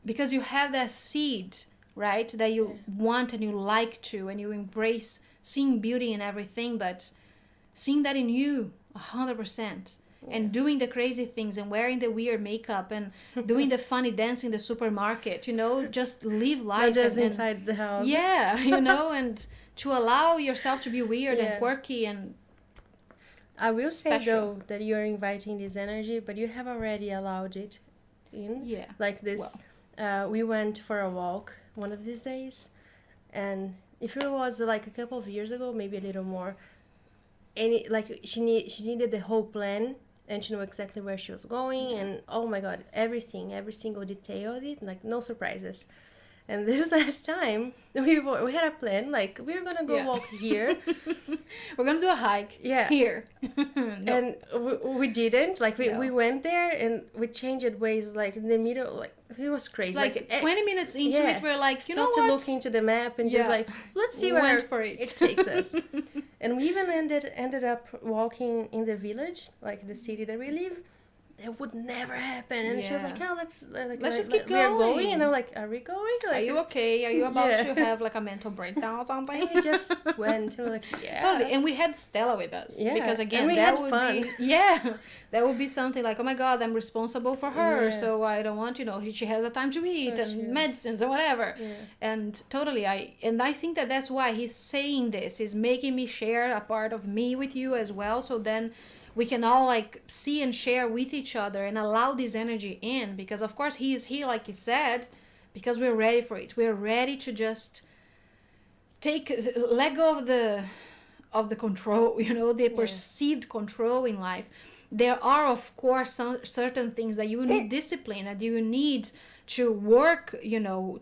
because you have that seed, right, that you want and you like to, and you embrace seeing beauty in everything, but seeing that in you 100%. And doing the crazy things and wearing the weird makeup and doing the funny dance in the supermarket, just live life. Not just inside the house. Yeah, and to allow yourself to be weird and quirky and I will say, though, that you're inviting this energy, but you have already allowed it in. Yeah. Like this. Well. We went for a walk one of these days, and if it was like a couple of years ago, maybe a little more, she needed the whole plan, and she knew exactly where she was going, and oh my god, everything, every single detail of it, like no surprises. And this last time, we had a plan, like, we're gonna go walk here. We're gonna do a hike here. No. And we didn't. Like, we went there, and we changed ways, like, in the middle. Like, it was crazy. It's like 20 minutes into it, we're like, you know what? Stop to look into the map and just, like, let's see where it takes us. And we even ended up walking in the village, like, the city that we live. It would never happen. And she was like, oh, let's just keep going. We're going. And I'm like, are we going? Like, are you okay? Are you about to have like a mental breakdown or something? And we just went. And we're like, Totally. And we had Stella with us. Yeah. Because again, and that would fun. be that would be something like, oh my god, I'm responsible for her. So I don't want, she has a time to eat and medicines and whatever. Yeah. And totally, I think that's why he's saying this. He's making me share a part of me with you as well. So then we can all like see and share with each other and allow this energy in, because of course he is here, like he said, because we're ready for it. We're ready to just let go of the control, the perceived control in life. There are of course some certain things that you will need discipline, that you will need to work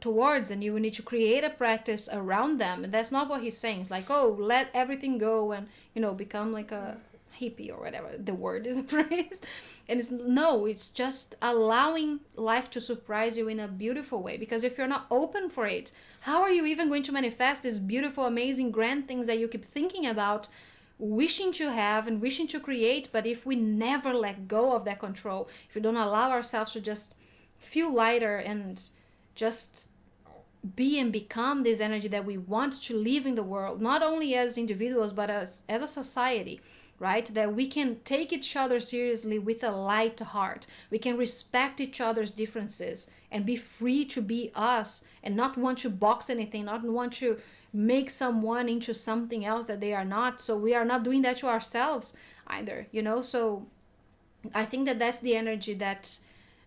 towards, and you will need to create a practice around them. And that's not what he's saying. It's like, oh, let everything go and become like a hippie or whatever the word is phrased. And it's just allowing life to surprise you in a beautiful way, because if you're not open for it, how are you even going to manifest these beautiful, amazing, grand things that you keep thinking about, wishing to have and wishing to create? But if we never let go of that control, if we don't allow ourselves to just feel lighter and just be and become this energy that we want to live in the world, not only as individuals but as a society, right? That we can take each other seriously with a light heart. We can respect each other's differences and be free to be us and not want to box anything, not want to make someone into something else that they are not. So we are not doing that to ourselves either, So I think that that's the energy that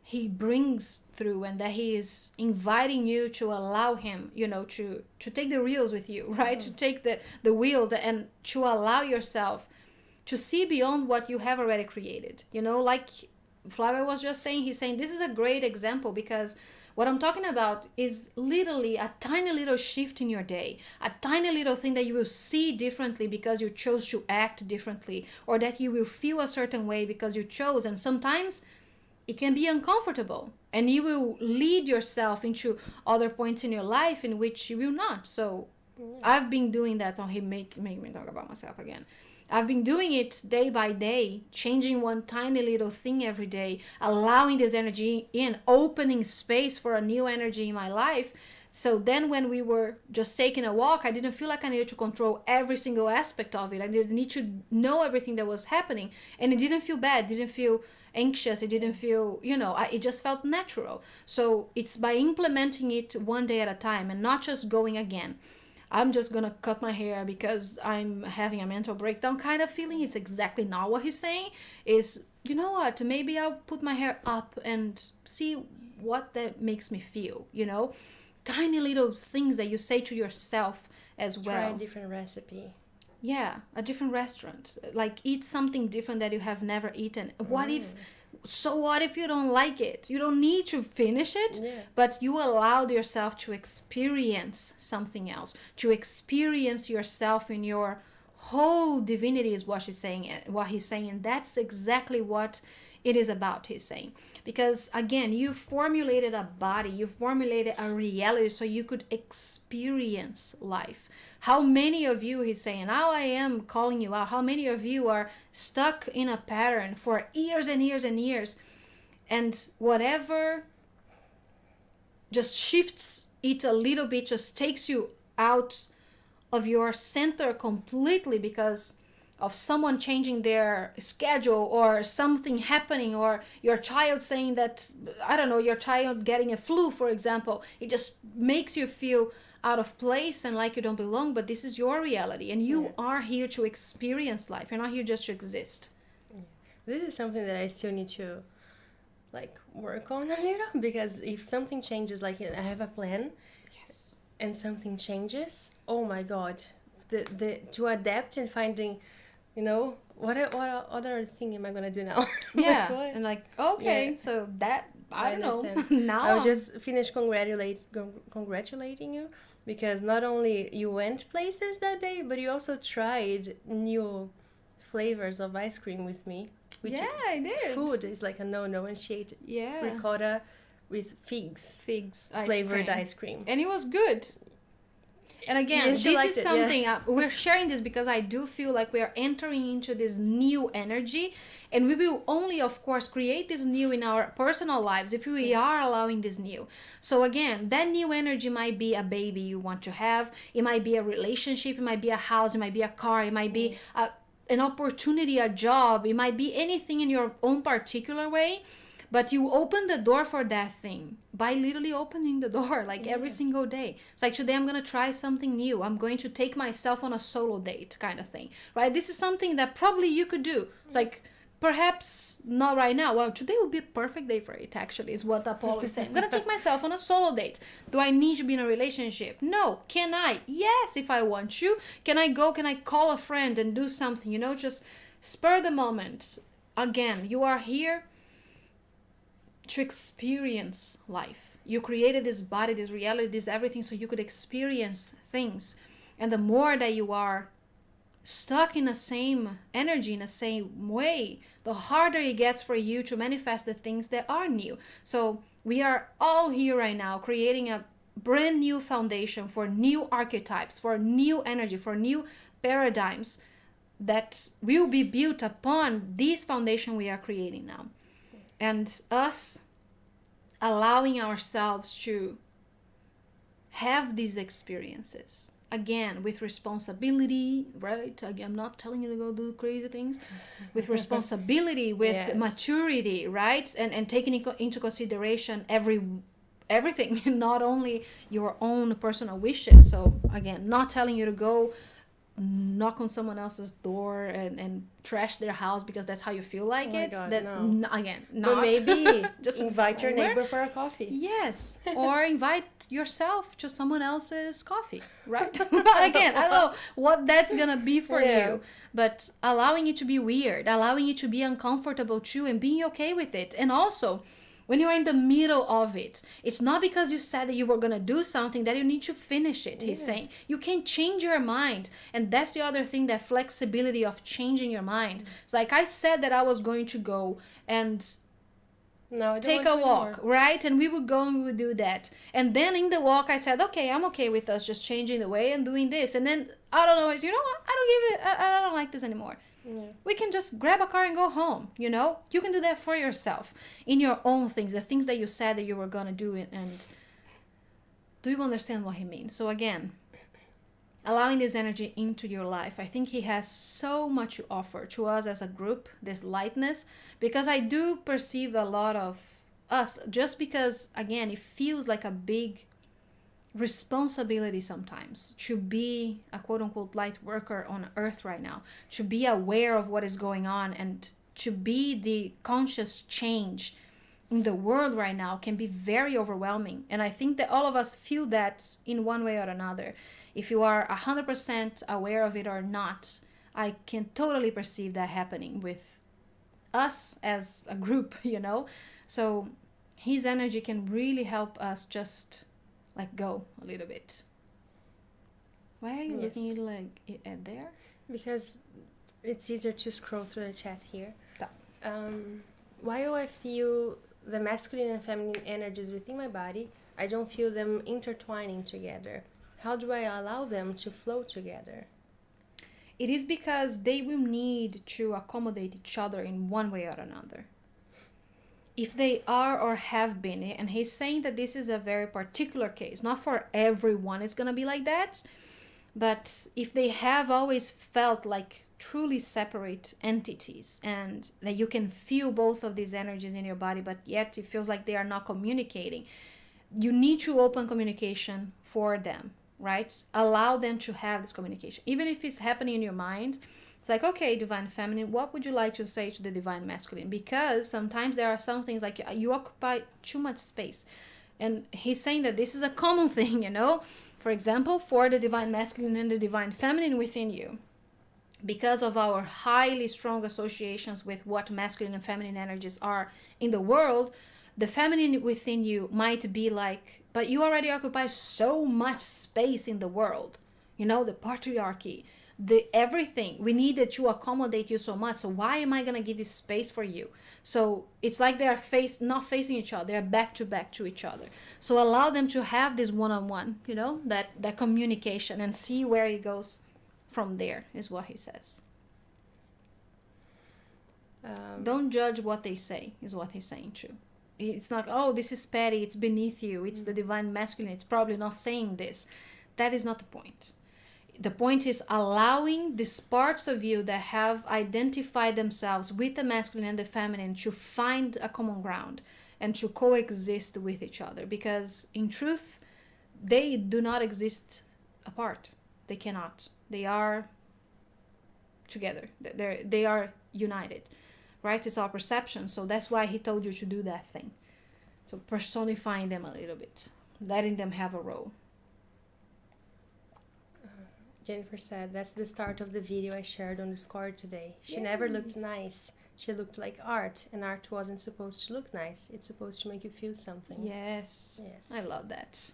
he brings through, and that he is inviting you to allow him, to take the reels with you, right? To take the wheel and to allow yourself to see beyond what you have already created. Like Flavia was just saying, he's saying this is a great example, because what I'm talking about is literally a tiny little shift in your day, a tiny little thing that you will see differently because you chose to act differently, or that you will feel a certain way because you chose. And sometimes it can be uncomfortable, and you will lead yourself into other points in your life in which you will not. So I've been doing that on him. Make me talk about myself again. I've been doing it day by day, changing one tiny little thing every day, allowing this energy in, opening space for a new energy in my life. So then when we were just taking a walk, I didn't feel like I needed to control every single aspect of it. I didn't need to know everything that was happening. And it didn't feel bad, didn't feel anxious, it didn't feel, it just felt natural. So it's by implementing it one day at a time and not just going again. I'm just gonna cut my hair because I'm having a mental breakdown kind of feeling. It's exactly not what he's saying. Is, you know what, maybe I'll put my hair up and see what that makes me feel, Tiny little things that you say to yourself as well. Try a different recipe. Yeah, a different restaurant. Like, eat something different that you have never eaten. What if you don't like it? You don't need to finish it, but you allowed yourself to experience something else, to experience yourself in your whole divinity is what he's saying. And that's exactly what it is about, he's saying. Because again, you formulated a body, you formulated a reality so you could experience life. How many of you, he's saying, now I am calling you out, how many of you are stuck in a pattern for years and years and years, and whatever just shifts it a little bit, just takes you out of your center completely because of someone changing their schedule or something happening, or your child saying that, I don't know, your child getting a flu, for example. It just makes you feel out of place and like you don't belong, but this is your reality and you are here to experience life. You're not here just to exist. This is something that I still need to work on a little, because if something changes, I have a plan, and something changes, oh my god, the to adapt and finding, what other thing am I gonna do now? And so that I don't know. Now I'll just finish congratulating you, because not only you went places that day, but you also tried new flavors of ice cream with me. Which I did. Food is like a no, and she ate ricotta with figs flavored ice cream, and it was good. And again, this is something we're sharing this because I do feel like we are entering into this new energy, and we will only, of course, create this new in our personal lives if we are allowing this new. So again, that new energy might be a baby you want to have, it might be a relationship, it might be a house, it might be a car, it might be an opportunity, a job, it might be anything in your own particular way. But you open the door for that thing by literally opening the door every single day. It's like, today I'm going to try something new. I'm going to take myself on a solo date kind of thing, right? This is something that probably you could do. It's like, perhaps not right now. Well, today would be a perfect day for it, actually, is what Apollo is saying. I'm going to take myself on a solo date. Do I need to be in a relationship? No. Can I? Yes, if I want to. Can I go? Can I call a friend and do something? Just spur the moment. Again, you are here to experience life. You created this body, this reality, this everything so you could experience things. And the more that you are stuck in the same energy, in the same way, the harder it gets for you to manifest the things that are new. So we are all here right now creating a brand new foundation for new archetypes, for new energy, for new paradigms that will be built upon this foundation we are creating now. And us allowing ourselves to have these experiences, again, with responsibility, right? Again, I'm not telling you to go do crazy things. With responsibility, with maturity, right? And taking into consideration everything, not only your own personal wishes. So again, not telling you to go knock on someone else's door and trash their house because that's how you feel like it. God, that's no. Again, not. But maybe just invite your neighbor for a coffee. Yes, or invite yourself to someone else's coffee, right? Again, I don't know what that's gonna be for you, but allowing it to be weird, allowing it to be uncomfortable too, and being okay with it. And also, when you're in the middle of it, it's not because you said that you were going to do something that you need to finish it, he's saying. You can change your mind. And that's the other thing, that flexibility of changing your mind. It's like, I said that I was going to go, and No, I don't take want a to walk, anymore. right? And we would go and we would do that. And then in the walk, I said, okay, I'm okay with us just changing the way and doing this. And then I don't know, you know what? I don't like this anymore. Yeah. We can just grab a car and go home, you know? You can do that for yourself in your own things, the things that you said that you were going to do. And do you understand what he means? So again, allowing this energy into your life. I think he has so much to offer to us as a group, this lightness, because I do perceive a lot of us, just because, again, it feels like a big responsibility sometimes to be a quote-unquote light worker on earth right now, to be aware of what is going on and to be the conscious change in the world right now can be very overwhelming. And I think that all of us feel that in one way or another. If you are 100% aware of it or not, I can totally perceive that happening with us as a group, you know? So his energy can really help us just like go a little bit. Why are you looking like at there? Because it's easier to scroll through the chat here. Yeah. Why do I feel the masculine and feminine energies within my body? I don't feel them intertwining together. How do I allow them to flow together? It is because they will need to accommodate each other in one way or another. If they are or have been, and he's saying that this is a very particular case, not for everyone it's going to be like that, but if they have always felt like truly separate entities and that you can feel both of these energies in your body, but yet it feels like they are not communicating, you need to open communication for them, right? Allow them to have this communication. Even if it's happening in your mind, it's like, okay, divine feminine, what would you like to say to the divine masculine? Because sometimes there are some things like you occupy too much space. And he's saying that this is a common thing, you know? For example, for the divine masculine and the divine feminine within you, because of our highly strong associations with what masculine and feminine energies are in the world, the feminine within you might be like, but you already occupy so much space in the world, you know, the patriarchy, the everything. We needed to accommodate you so much, so why am I going to give you space for you? So it's like they are not facing each other, they're back to each other. So allow them to have this one-on-one, you know, that communication, and see where it goes from there, is what he says. Don't judge what they say, is what he's saying too. It's not, oh, this is petty, it's beneath you, it's the divine masculine, it's probably not saying this. That is not the point. The point is allowing these parts of you that have identified themselves with the masculine and the feminine to find a common ground and to coexist with each other. Because in truth, they do not exist apart. They cannot. They are together. They are united, right? It's our perception. So that's why he told you to do that thing. So personifying them a little bit, letting them have a role. Jennifer said, that's the start of the video I shared on Discord today. She never looked nice. She looked like art, and art wasn't supposed to look nice. It's supposed to make you feel something. Yes. I love that.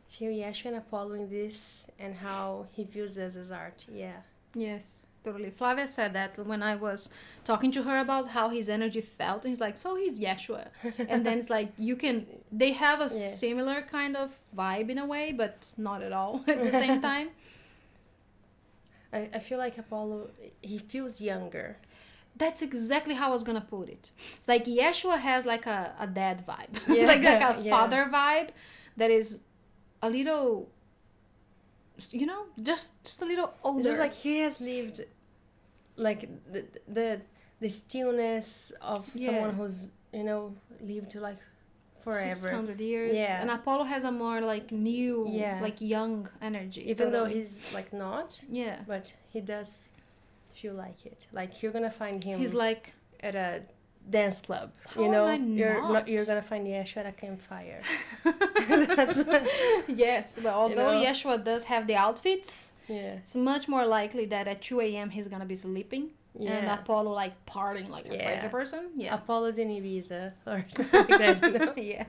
Feel Yeshua and Apollo in this, and how he views us as art. Yeah. Yes, totally. Flavia said that when I was talking to her about how his energy felt, and he's like, so he's Yeshua. And then it's like, they have a similar kind of vibe in a way, but not at all at the same time. I feel like Apollo, he feels younger. That's exactly how I was gonna put it. It's like Yeshua has like a dad vibe. It's like a father vibe that is a little, you know, just a little older. It's just like he has lived like the stillness of someone who's, you know, lived like forever. 600 years. Yeah. And Apollo has a more like new, like young energy. Even though he's like not. Yeah. But he does feel like it. Like you're gonna find him. He's like at a dance club. How you know, am I you're gonna find Yeshua at a campfire. Yes, but although Yeshua does have the outfits, it's much more likely that at 2 a.m. he's gonna be sleeping. Yeah. And Apollo like partying like a crazy person. Yeah. Apollo's in Ibiza or something like that, you know? Yeah.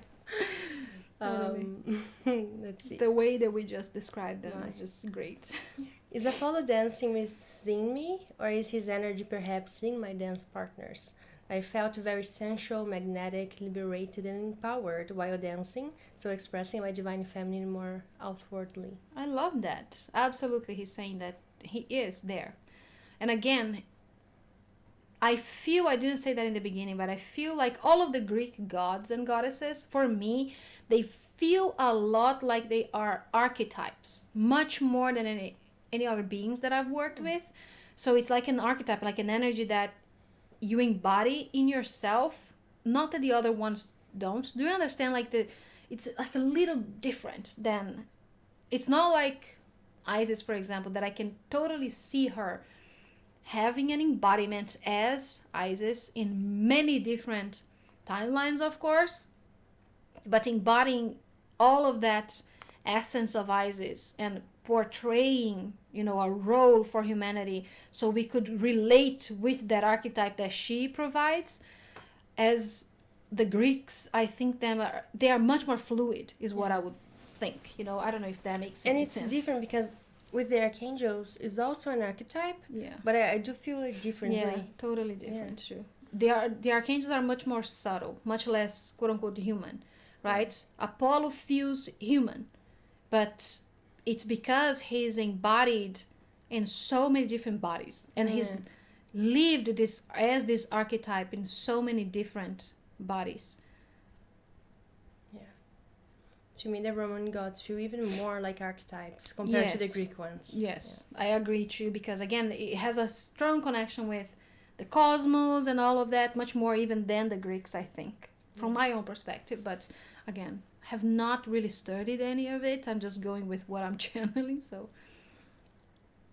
Let's see. The way that we just described them is just great. Is Apollo dancing within me, or is his energy perhaps in my dance partners? I felt very sensual, magnetic, liberated, and empowered while dancing, so expressing my divine feminine more outwardly. I love that. Absolutely, he's saying that he is there. And again, I feel, I didn't say that in the beginning, but I feel like all of the Greek gods and goddesses, for me, they feel a lot like they are archetypes, much more than any other beings that I've worked with. So it's like an archetype, like an energy that you embody in yourself, not that the other ones don't. Do you understand? Like it's like a little different than, it's not like Isis, for example, that I can totally see her having an embodiment as Isis in many different timelines, of course, but embodying all of that essence of Isis and portraying, a role for humanity so we could relate with that archetype that she provides. As the Greeks, I think they are much more fluid, is what I would think. I don't know if that makes sense. And it's different because with the archangels is also an archetype. Yeah. But I do feel it differently. Yeah, totally different too. The archangels are much more subtle, much less quote unquote human, right? Apollo feels human, but it's because he's embodied in so many different bodies, and he's lived this archetype in so many different bodies. To me, the Roman gods feel even more like archetypes compared to the Greek ones. Yes, I agree too, because again, it has a strong connection with the cosmos and all of that, much more even than the Greeks, I think, from my own perspective. But again, have not really studied any of it. I'm just going with what I'm channeling. So,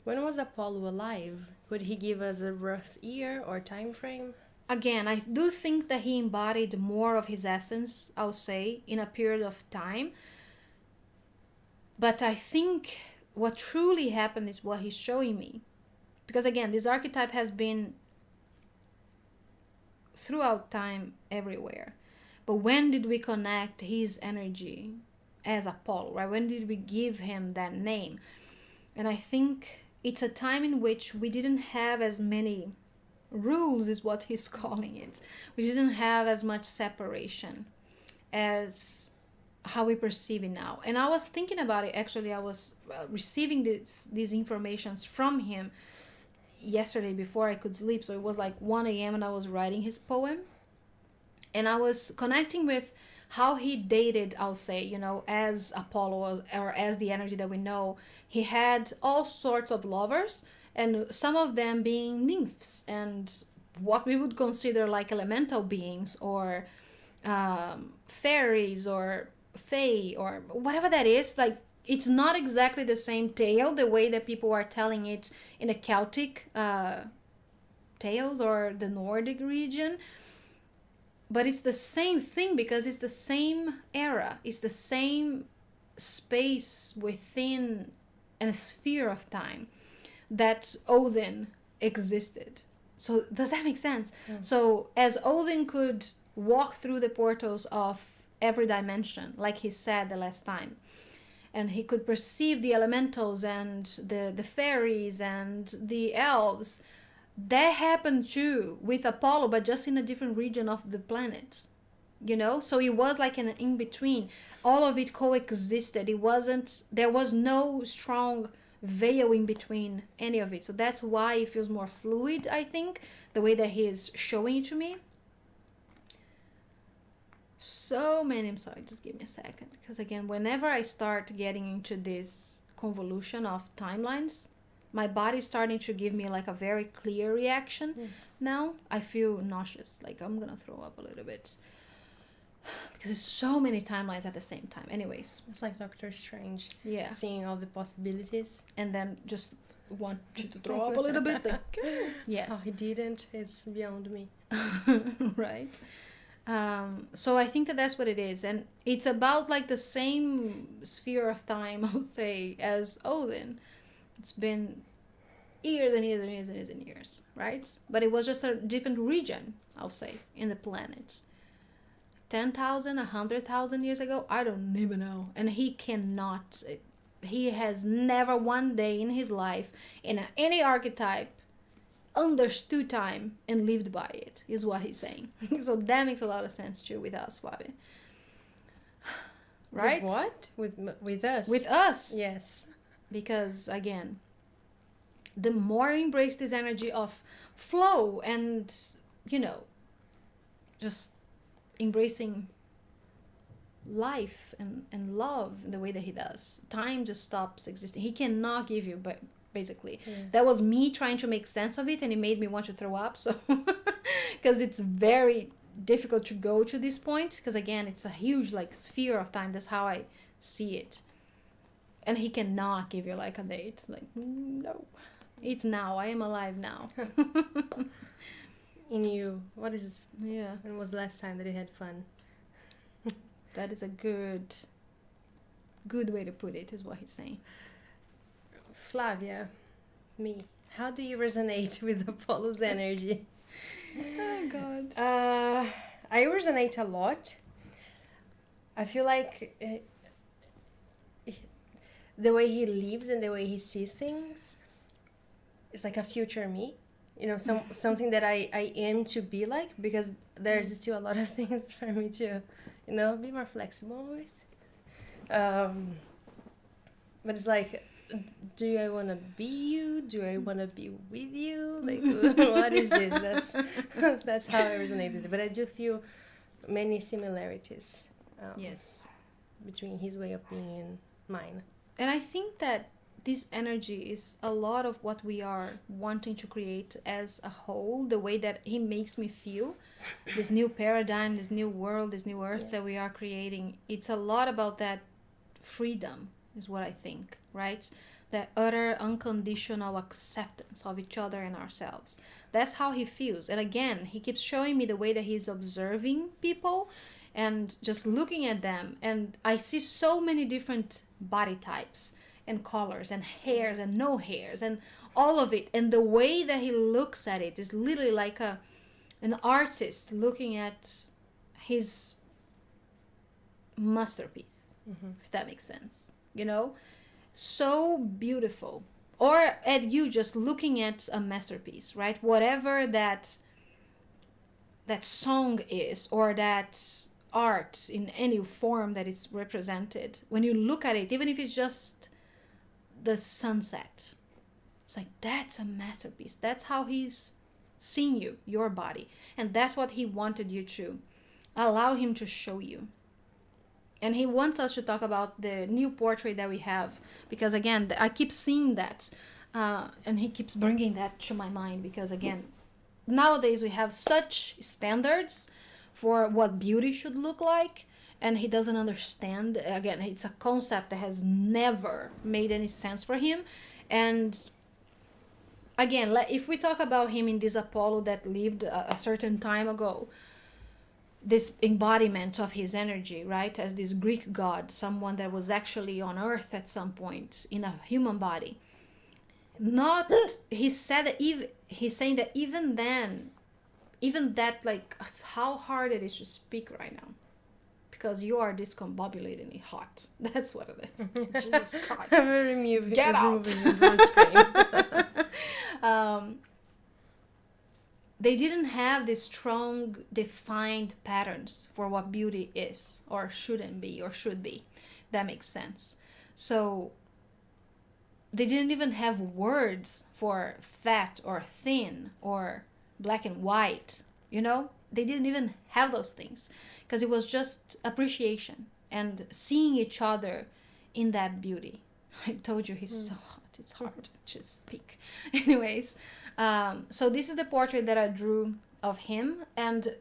when was Apollo alive? Could he give us a rough year or time frame? Again, I do think that he embodied more of his essence, I'll say, in a period of time. But I think what truly happened is what he's showing me. Because again, this archetype has been throughout time everywhere. But when did we connect his energy as Apollo, right? When did we give him that name? And I think it's a time in which we didn't have as many rules, is what he's calling it. We didn't have as much separation as how we perceive it now. And I was thinking about it, actually. I was receiving these informations from him yesterday before I could sleep. So it was like 1 a.m. and I was writing his poem. And I was connecting with how he dated, I'll say, as Apollo, or as the energy that we know. He had all sorts of lovers, and some of them being nymphs and what we would consider like elemental beings, or fairies, or fae, or whatever that is. Like, it's not exactly the same tale the way that people are telling it in the Celtic tales or the Nordic region. But it's the same thing, because it's the same era. It's the same space within a sphere of time that Odin existed. So does that make sense? Yeah. So as Odin could walk through the portals of every dimension, like he said the last time, and he could perceive the elementals and the fairies and the elves, that happened too with Apollo, but just in a different region of the planet. So it was like an in-between. All of it coexisted. There was no strong veil in between any of it. So that's why it feels more fluid, I think, the way that he is showing it to me. I'm sorry, just give me a second. Because again, whenever I start getting into this convolution of timelines, my body's starting to give me like a very clear reaction. Now I feel nauseous, like I'm gonna throw up a little bit, because there's so many timelines at the same time. Anyways, it's like Doctor Strange, seeing all the possibilities, and then just want you to throw up a little bit. Like, yes. Oh, he didn't. It's beyond me. Right. So I think that that's what it is, and it's about like the same sphere of time, I'll say, as Odin. It's been years and years and years and years and years, right? But it was just a different region, I'll say, in the planet. 10,000, 100,000 years ago, I don't even know. And he has never one day in his life, in any archetype, understood time and lived by it, is what he's saying. So that makes a lot of sense too with us, Wabi. Right? With what? With us? With us. Yes. Because again, the more we embrace this energy of flow and, you know, just embracing life and love in the way that he does, time just stops existing. He cannot give you, but basically that was me trying to make sense of it, and it made me want to throw up. So because it's very difficult to go to this point, because again, it's a huge like sphere of time. That's how I see it. And he cannot give you like a date, like no, it's now. I am alive now. In you, what is Yeah, when was the last time that you had fun? that is a good way to put it, is what he's saying. Flavia, me, how do you resonate with Apollo's energy? Oh God. I resonate a lot. I feel like the way he lives and the way he sees things is like a future me. You know, something that I aim to be like, because there's still a lot of things for me to, you know, be more flexible with. But it's like, do I want to be you? Do I want to be with you? Like, what is this? That's how I resonated. But I do feel many similarities. Yes. Between his way of being and mine. And I think that this energy is a lot of what we are wanting to create as a whole, the way that he makes me feel, this new paradigm, this new world, this new earth that we are creating. It's a lot about that freedom, is what I think, right? That utter unconditional acceptance of each other and ourselves. That's how he feels. And again, he keeps showing me the way that he's observing people and just looking at them. And I see so many different body types and colors and hairs and no hairs and all of it. And the way that he looks at it is literally like an artist looking at his masterpiece, if that makes sense. You know? So beautiful. Or at you just looking at a masterpiece, right? Whatever that song is, or that art in any form that it's represented, when you look at it, even if it's just the sunset, it's like, that's a masterpiece. That's how he's seeing you, your body. And that's what he wanted you to allow him to show you. And he wants us to talk about the new portrait that we have, because again, I keep seeing that, and he keeps bringing that to my mind, because again, nowadays we have such standards for what beauty should look like, and he doesn't understand. Again, it's a concept that has never made any sense for him. And again, if we talk about him in this Apollo that lived a certain time ago, this embodiment of his energy, right, as this Greek god, someone that was actually on earth at some point in a human body. Not, he said that he's saying that even then, even that, like, how hard it is to speak right now, because you are discombobulatingly hot. That's what it is. Jesus Christ. Get out. They didn't have these strong, defined patterns for what beauty is, or shouldn't be, or should be. That makes sense. So they didn't even have words for fat or thin or black and white, you know? They didn't even have those things, because it was just appreciation and seeing each other in that beauty. I told you he's so hot. It's hard to speak. Anyways, so this is the portrait that I drew of him, and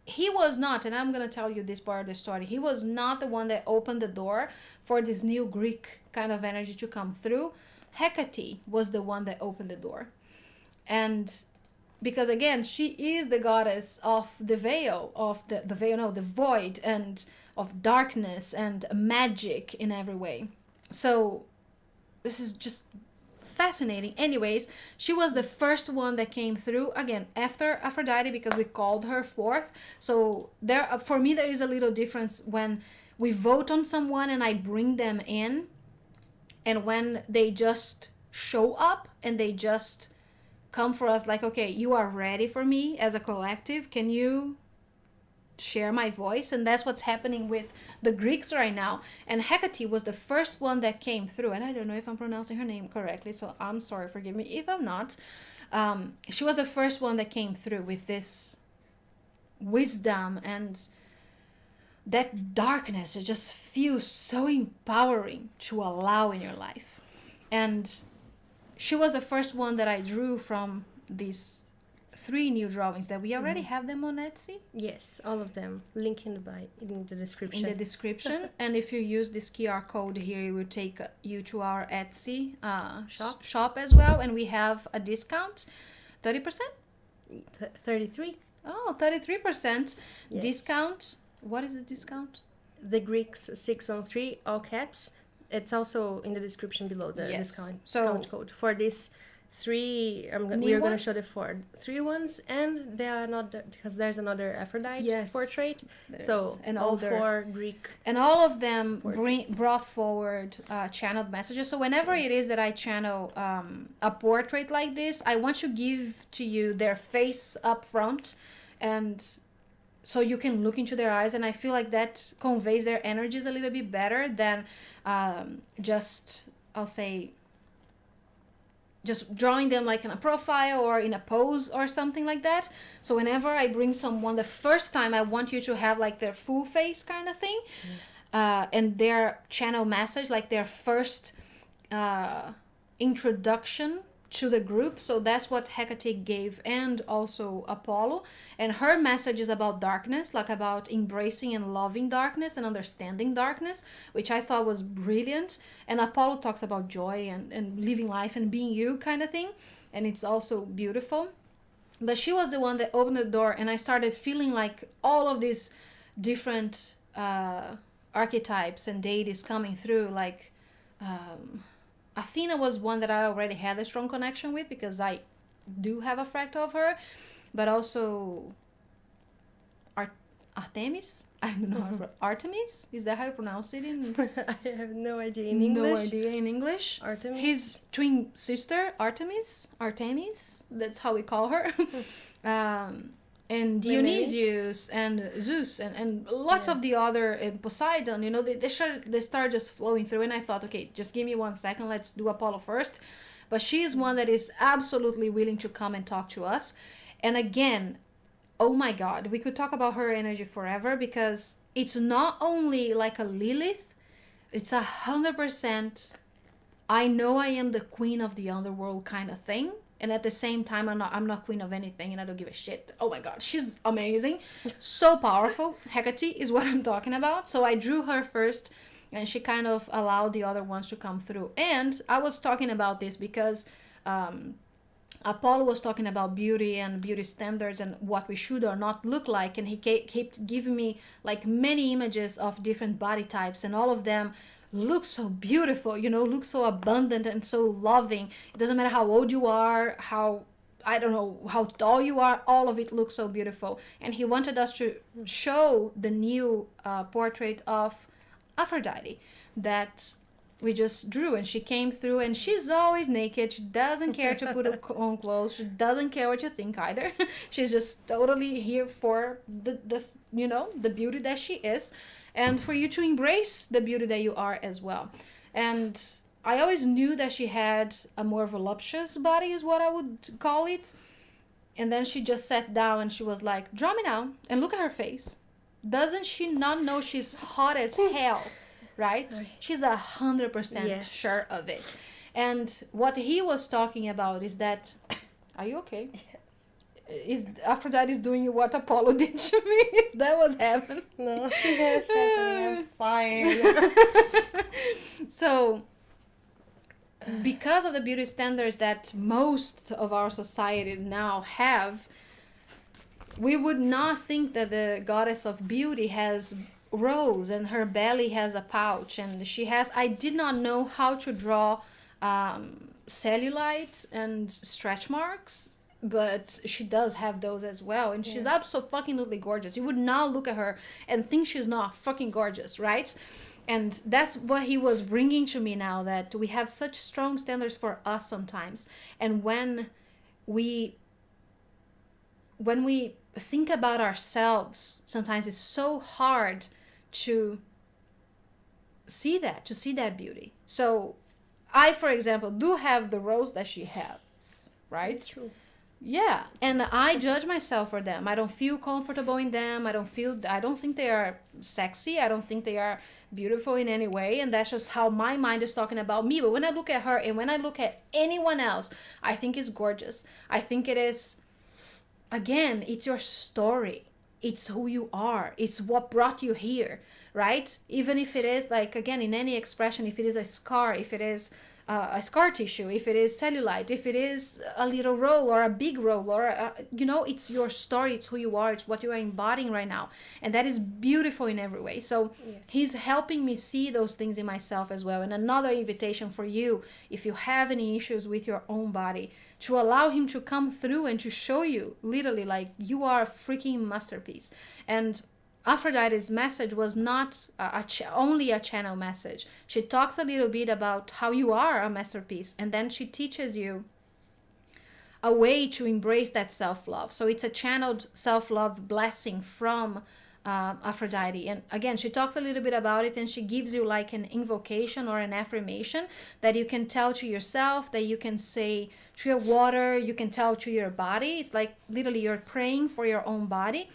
he was not, and I'm going to tell you this part of the story, he was not the one that opened the door for this new Greek kind of energy to come through. Hecate was the one that opened the door. And because again, she is the goddess of the veil, of the void, and of darkness and magic in every way. So this is just fascinating. Anyways, she was the first one that came through, again, after Aphrodite, because we called her forth. So there, for me, there is a little difference when we vote on someone and I bring them in, and when they just show up and they just come for us like, okay, you are ready for me as a collective. Can you share my voice? And that's what's happening with the Greeks right now. And Hecate was the first one that came through. And I don't know if I'm pronouncing her name correctly, so I'm sorry, forgive me if I'm not. She was the first one that came through with this wisdom and that darkness. It just feels so empowering to allow in your life. And she was the first one that I drew from these 3 new drawings that we already have them on Etsy. Yes, all of them. Link in the description. In the description. And if you use this QR code here, it will take you to our Etsy shop as well. And we have a discount, 30%? 33. Oh, 33% Yes. discount. What is the discount? The Greeks 613, all caps. It's also in the description below, the discount code for this 3. We are going to show the 3 ones, and they are not because there's another Aphrodite portrait. So and all 4 Greek, and all of them brought forward channeled messages. So whenever it is that I channel a portrait like this, I want to give to you their face up front, and so you can look into their eyes, and I feel like that conveys their energies a little bit better than just, I'll say, just drawing them like in a profile or in a pose or something like that. So whenever I bring someone the first time, I want you to have like their full face kind of thing, and their channel message, like their first introduction to the group. So that's what Hecate gave, and also Apollo. And her message is about darkness, like about embracing and loving darkness and understanding darkness, which I thought was brilliant. And Apollo talks about joy and living life and being you kind of thing, and it's also beautiful. But she was the one that opened the door, and I started feeling like all of these different archetypes and deities coming through, like Athena was one that I already had a strong connection with because I do have a fractal of her, but also Artemis. I don't know. Artemis? Is that how you pronounce it in? I have no idea in English. No idea in English. Artemis. His twin sister, Artemis. That's how we call her. And Dionysius and Zeus and lots of the other, Poseidon, you know, they start just flowing through. And I thought, okay, just give me 1 second, let's do Apollo first. But she is one that is absolutely willing to come and talk to us. And again, oh my God, we could talk about her energy forever, because it's not only like a Lilith, it's 100% I know I am the queen of the underworld kind of thing. And at the same time, I'm not queen of anything, and I don't give a shit. Oh my God, she's amazing. So powerful. Hecate is what I'm talking about. So I drew her first, and she kind of allowed the other ones to come through. And I was talking about this because Apollo was talking about beauty and beauty standards and what we should or not look like. And he kept giving me like many images of different body types, and all of them look so beautiful, you know, look so abundant and so loving. It doesn't matter how old you are, how tall you are, all of it looks so beautiful. And he wanted us to show the new portrait of Aphrodite that we just drew, and she came through, and she's always naked. She doesn't care to put on clothes. She doesn't care what you think either. She's just totally here for the you know, the beauty that she is, and for you to embrace the beauty that you are as well. And I always knew that she had a more voluptuous body, is what I would call it. And then she just sat down and she was like, draw me now and look at her face. Doesn't she not know she's hot as hell, right? She's 100% sure of it. And what he was talking about is that, are you okay? Is Aphrodite is doing what Apollo did to me? Is that what's happening? No, that's happening. I'm fine. So, because of the beauty standards that most of our societies now have, we would not think that the goddess of beauty has rose and her belly has a pouch and she has... I did not know how to draw cellulite and stretch marks, but she does have those as well, and she's absolutely gorgeous. You would now look at her and think she's not fucking gorgeous, right? And that's what he was bringing to me now, that we have such strong standards for us sometimes, and when when we think about ourselves, sometimes it's so hard to see that beauty. So I, for example, do have the roles that she has, right? True. Yeah, and I judge myself for them. I don't feel comfortable in them. I don't think they are sexy. I don't think they are beautiful in any way, and that's just how my mind is talking about me. But when I look at her and when I look at anyone else, I think it's gorgeous. I think it is, again, it's your story. It's who you are. It's what brought you here, right? Even if it is, like, again, in any expression, if it is a scar, if it is a scar tissue, if it is cellulite, if it is a little role or a big role, or it's your story, it's who you are, it's what you are embodying right now, and that is beautiful in every way. So yes, he's helping me see those things in myself as well. And another invitation for you, if you have any issues with your own body, to allow him to come through and to show you literally, like, you are a freaking masterpiece. And Aphrodite's message was not only a channel message. She talks a little bit about how you are a masterpiece, and then she teaches you a way to embrace that self-love. So it's a channeled self-love blessing from Aphrodite. And again, she talks a little bit about it, and she gives you like an invocation or an affirmation that you can tell to yourself, that you can say to your water, you can tell to your body. It's like literally you're praying for your own body.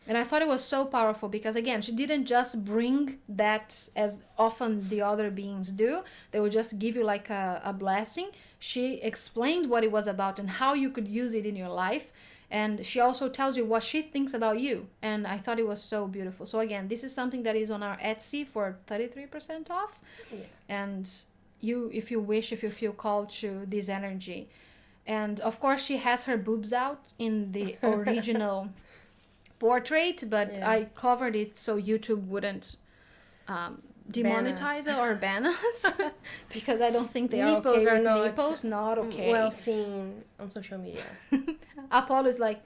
And I thought it was so powerful because, again, she didn't just bring that as often the other beings do. They would just give you like a blessing. She explained what it was about and how you could use it in your life. And she also tells you what she thinks about you. And I thought it was so beautiful. So again, this is something that is on our Etsy for 33% off. Yeah. And if you wish, if you feel called to this energy. And of course, she has her boobs out in the original portrait, but yeah, I covered it so YouTube wouldn't demonetize it or ban us because I don't think they are okay with nipples. Not okay. Well seen on social media. Apollo is like,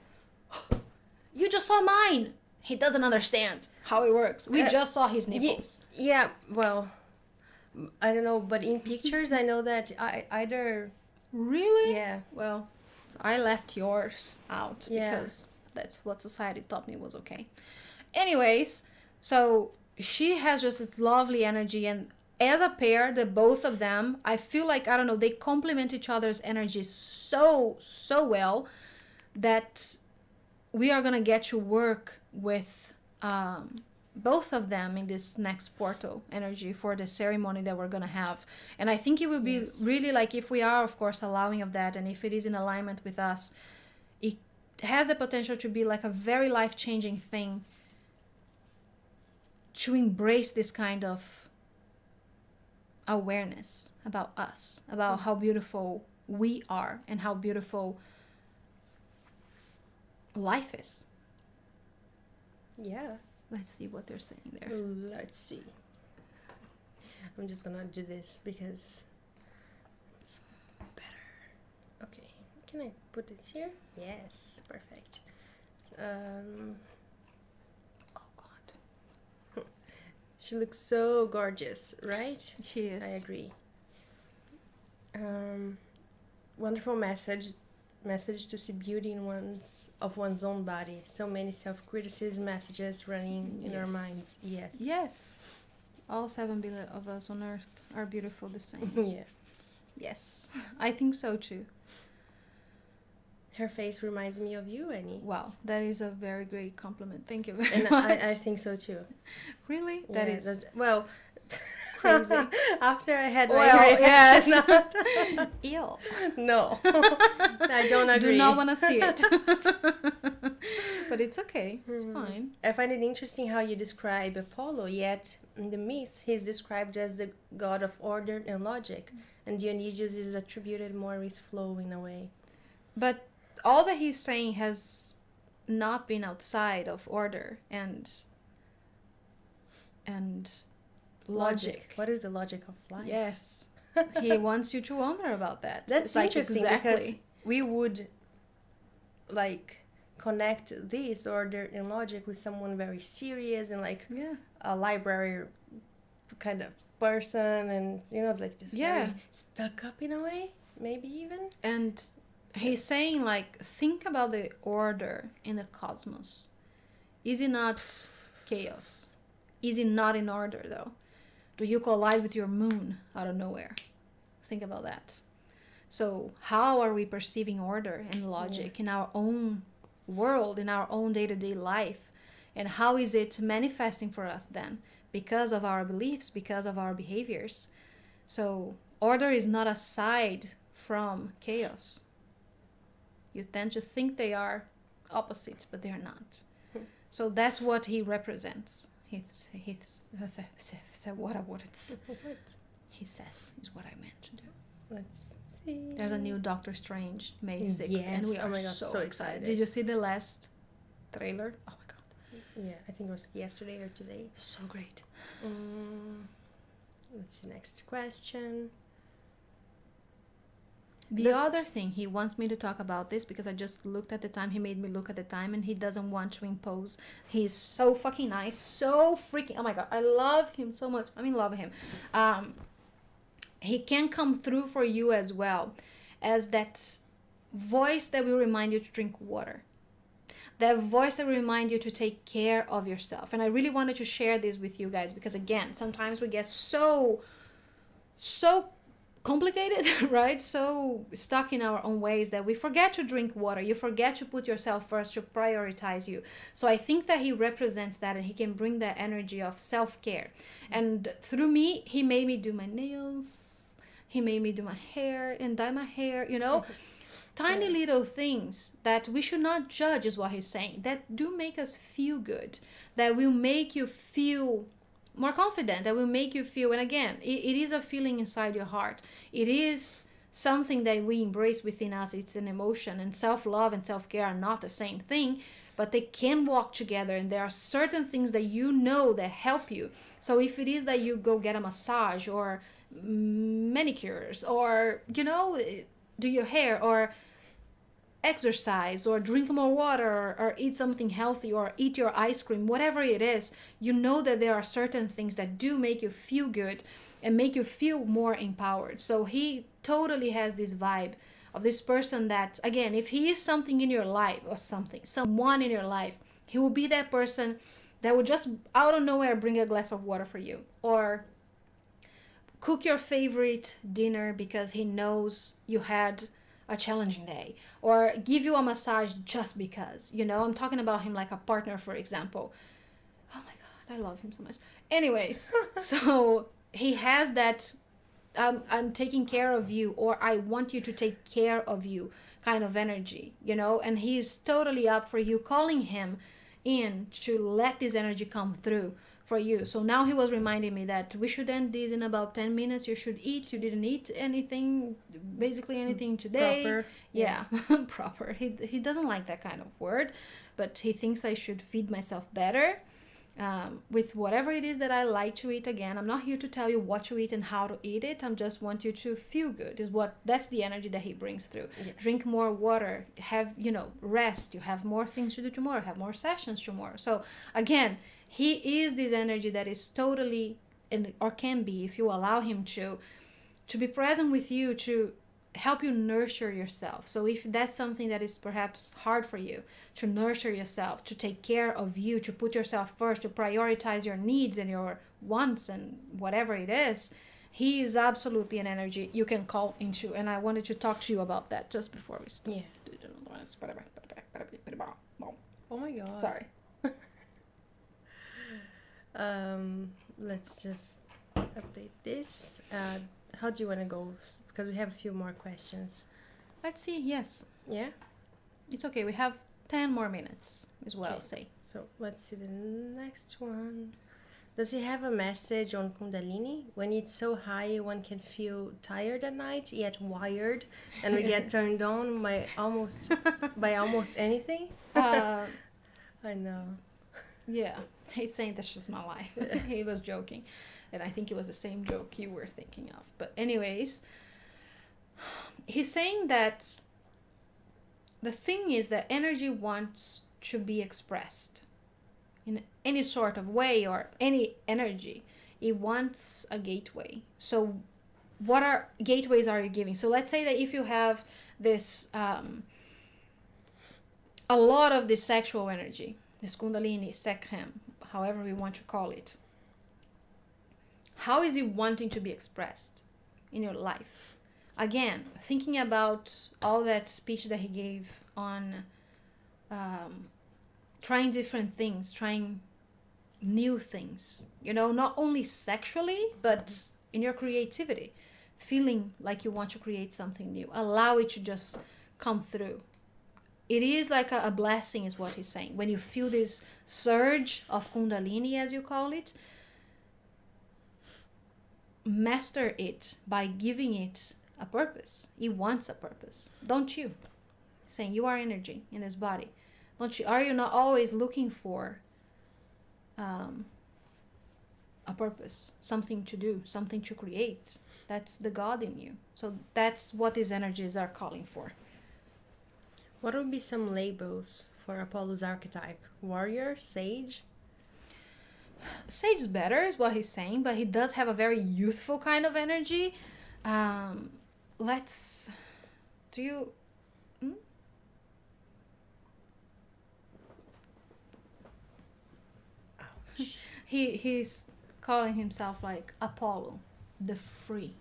you just saw mine. He doesn't understand how it works. We just saw his nipples. Yeah, well, I don't know, but in pictures I know that either... Really? Yeah. Well, I left yours out because that's what society taught me was okay. Anyways, so she has just this lovely energy, and as a pair, the both of them, I feel like, I don't know, they complement each other's energy so well that we are gonna get to work with both of them in this next portal energy for the ceremony that we're gonna have. And I think it will be really, like, if we are, of course, allowing of that, and if it is in alignment with us, it has the potential to be like a very life-changing thing to embrace this kind of awareness about us, about how beautiful we are and how beautiful life is. Yeah. Let's see what they're saying there. Let's see. I'm just gonna do this because it's better. Okay. Can I put this here? Yes. Perfect. Oh God. She looks so gorgeous, right? She is. I agree. Wonderful message to see beauty in one's own body. So many self-criticism messages running in our minds. Yes. All 7 billion of us on earth are beautiful the same. Yeah. Yes. I think so too. Her face reminds me of you, Annie. Wow, that is a very great compliment. Thank you very and much. I think so too. Really? Yeah, that is well. Crazy. After I had my reaction. Yes. Ew. No. I don't agree. Do not want to see it. But it's okay. It's fine. I find it interesting how you describe Apollo, yet in the myth he's described as the god of order and logic, and Dionysius is attributed more with flow in a way. But all that he's saying has not been outside of order and logic. What is the logic of life? Yes. He wants you to wonder about that. That's interesting, like, exactly. Because we would like connect this order and logic with someone very serious and like a library kind of person, and like just very stuck up in a way, maybe even. And He's saying, like, think about the order in the cosmos. Is it not chaos? Is it not in order, though? Do you collide with your moon out of nowhere? Think about that. So how are we perceiving order and logic in our own world, in our own day-to-day life? And how is it manifesting for us then? Because of our beliefs, because of our behaviors. So order is not aside from chaos. You tend to think they are opposites, but they're not. So that's what he represents. What he says is what I meant to do. Let's see. There's a new Doctor Strange May 6th, Yes. and we are so excited. Did you see the last trailer? Oh my god. Yeah, I think it was yesterday or today. So great. What's the next question? The other thing, he wants me to talk about this because I just looked at the time. He made me look at the time, and he doesn't want to impose. He's so fucking nice, so freaking, oh my god, I love him so much. I'm in love with him. He can come through for you as well as that voice that will remind you to drink water. That voice that will remind you to take care of yourself. And I really wanted to share this with you guys because, again, sometimes we get so complicated, right? So stuck in our own ways that we forget to drink water. You forget to put yourself first, to prioritize you. So I think that he represents that, and he can bring that energy of self-care. And through me, he made me do my nails. He made me do my hair and dye my hair, you know. Tiny little things that we should not judge is what he's saying. That do make us feel good. That will make you feel more confident, that will make you feel, and again, it is a feeling inside your heart. It is something that we embrace within us. It's an emotion, and self-love and self-care are not the same thing, but they can walk together, and there are certain things that you know that help you. So if it is that you go get a massage or manicures, or, you know, do your hair, or exercise, or drink more water, or eat something healthy, or eat your ice cream, whatever it is, you know that there are certain things that do make you feel good and make you feel more empowered. So he totally has this vibe of this person that, again, if he is something in your life, or someone in your life, he will be that person that will just out of nowhere bring a glass of water for you, or cook your favorite dinner because he knows you had a challenging day, or give you a massage just because, you know. I'm talking about him like a partner, for example. Oh my god, I love him so much. Anyways, so he has that I'm taking care of you, or I want you to take care of you kind of energy, you know. And he's totally up for you calling him in to let this energy come through for you. So now he was reminding me that we should end this in about 10 minutes. You should eat. You didn't eat anything, basically anything today. Proper. Yeah, proper. He doesn't like that kind of word, but he thinks I should feed myself better with whatever it is that I like to eat. Again, I'm not here to tell you what to eat and how to eat it. I'm just want you to feel good. That's the energy that he brings through. Yeah. Drink more water, have, you know, rest. You have more things to do tomorrow, have more sessions tomorrow. So again, he is this energy that is totally, or can be, if you allow him to be present with you, to help you nurture yourself. So if that's something that is perhaps hard for you, to nurture yourself, to take care of you, to put yourself first, to prioritize your needs and your wants and whatever it is, he is absolutely an energy you can call into. And I wanted to talk to you about that just before we start. Yeah. Oh my god. Sorry. Let's just update this. How do you want to go? Because we have a few more questions. Let's see. Yes. Yeah? It's okay. We have 10 more minutes is what I'll say. So let's see the next one. Does he have a message on Kundalini? When it's so high, one can feel tired at night, yet wired, and we get turned on by almost anything? I know. Yeah, he's saying that's just my life. He was joking, and I think it was the same joke you were thinking of. But anyways, he's saying that the thing is that energy wants to be expressed in any sort of way, or any energy. It wants a gateway. So what are gateways are you giving? So let's say that if you have this a lot of this sexual energy, this kundalini, sekhem, however we want to call it, how is it wanting to be expressed in your life? Again, thinking about all that speech that he gave on trying different things, trying new things, you know, not only sexually, but in your creativity, feeling like you want to create something new, allow it to just come through. It is like a blessing, is what he's saying. When you feel this surge of kundalini, as you call it, master it by giving it a purpose. It wants a purpose, don't you? Saying you are energy in this body, don't you? Are you not always looking for a purpose, something to do, something to create? That's the God in you. So that's what these energies are calling for. What would be some labels for Apollo's archetype? Warrior, sage? Sage is better, is what he's saying, but he does have a very youthful kind of energy. Let's... Do you... Ouch. He's calling himself like Apollo, the free.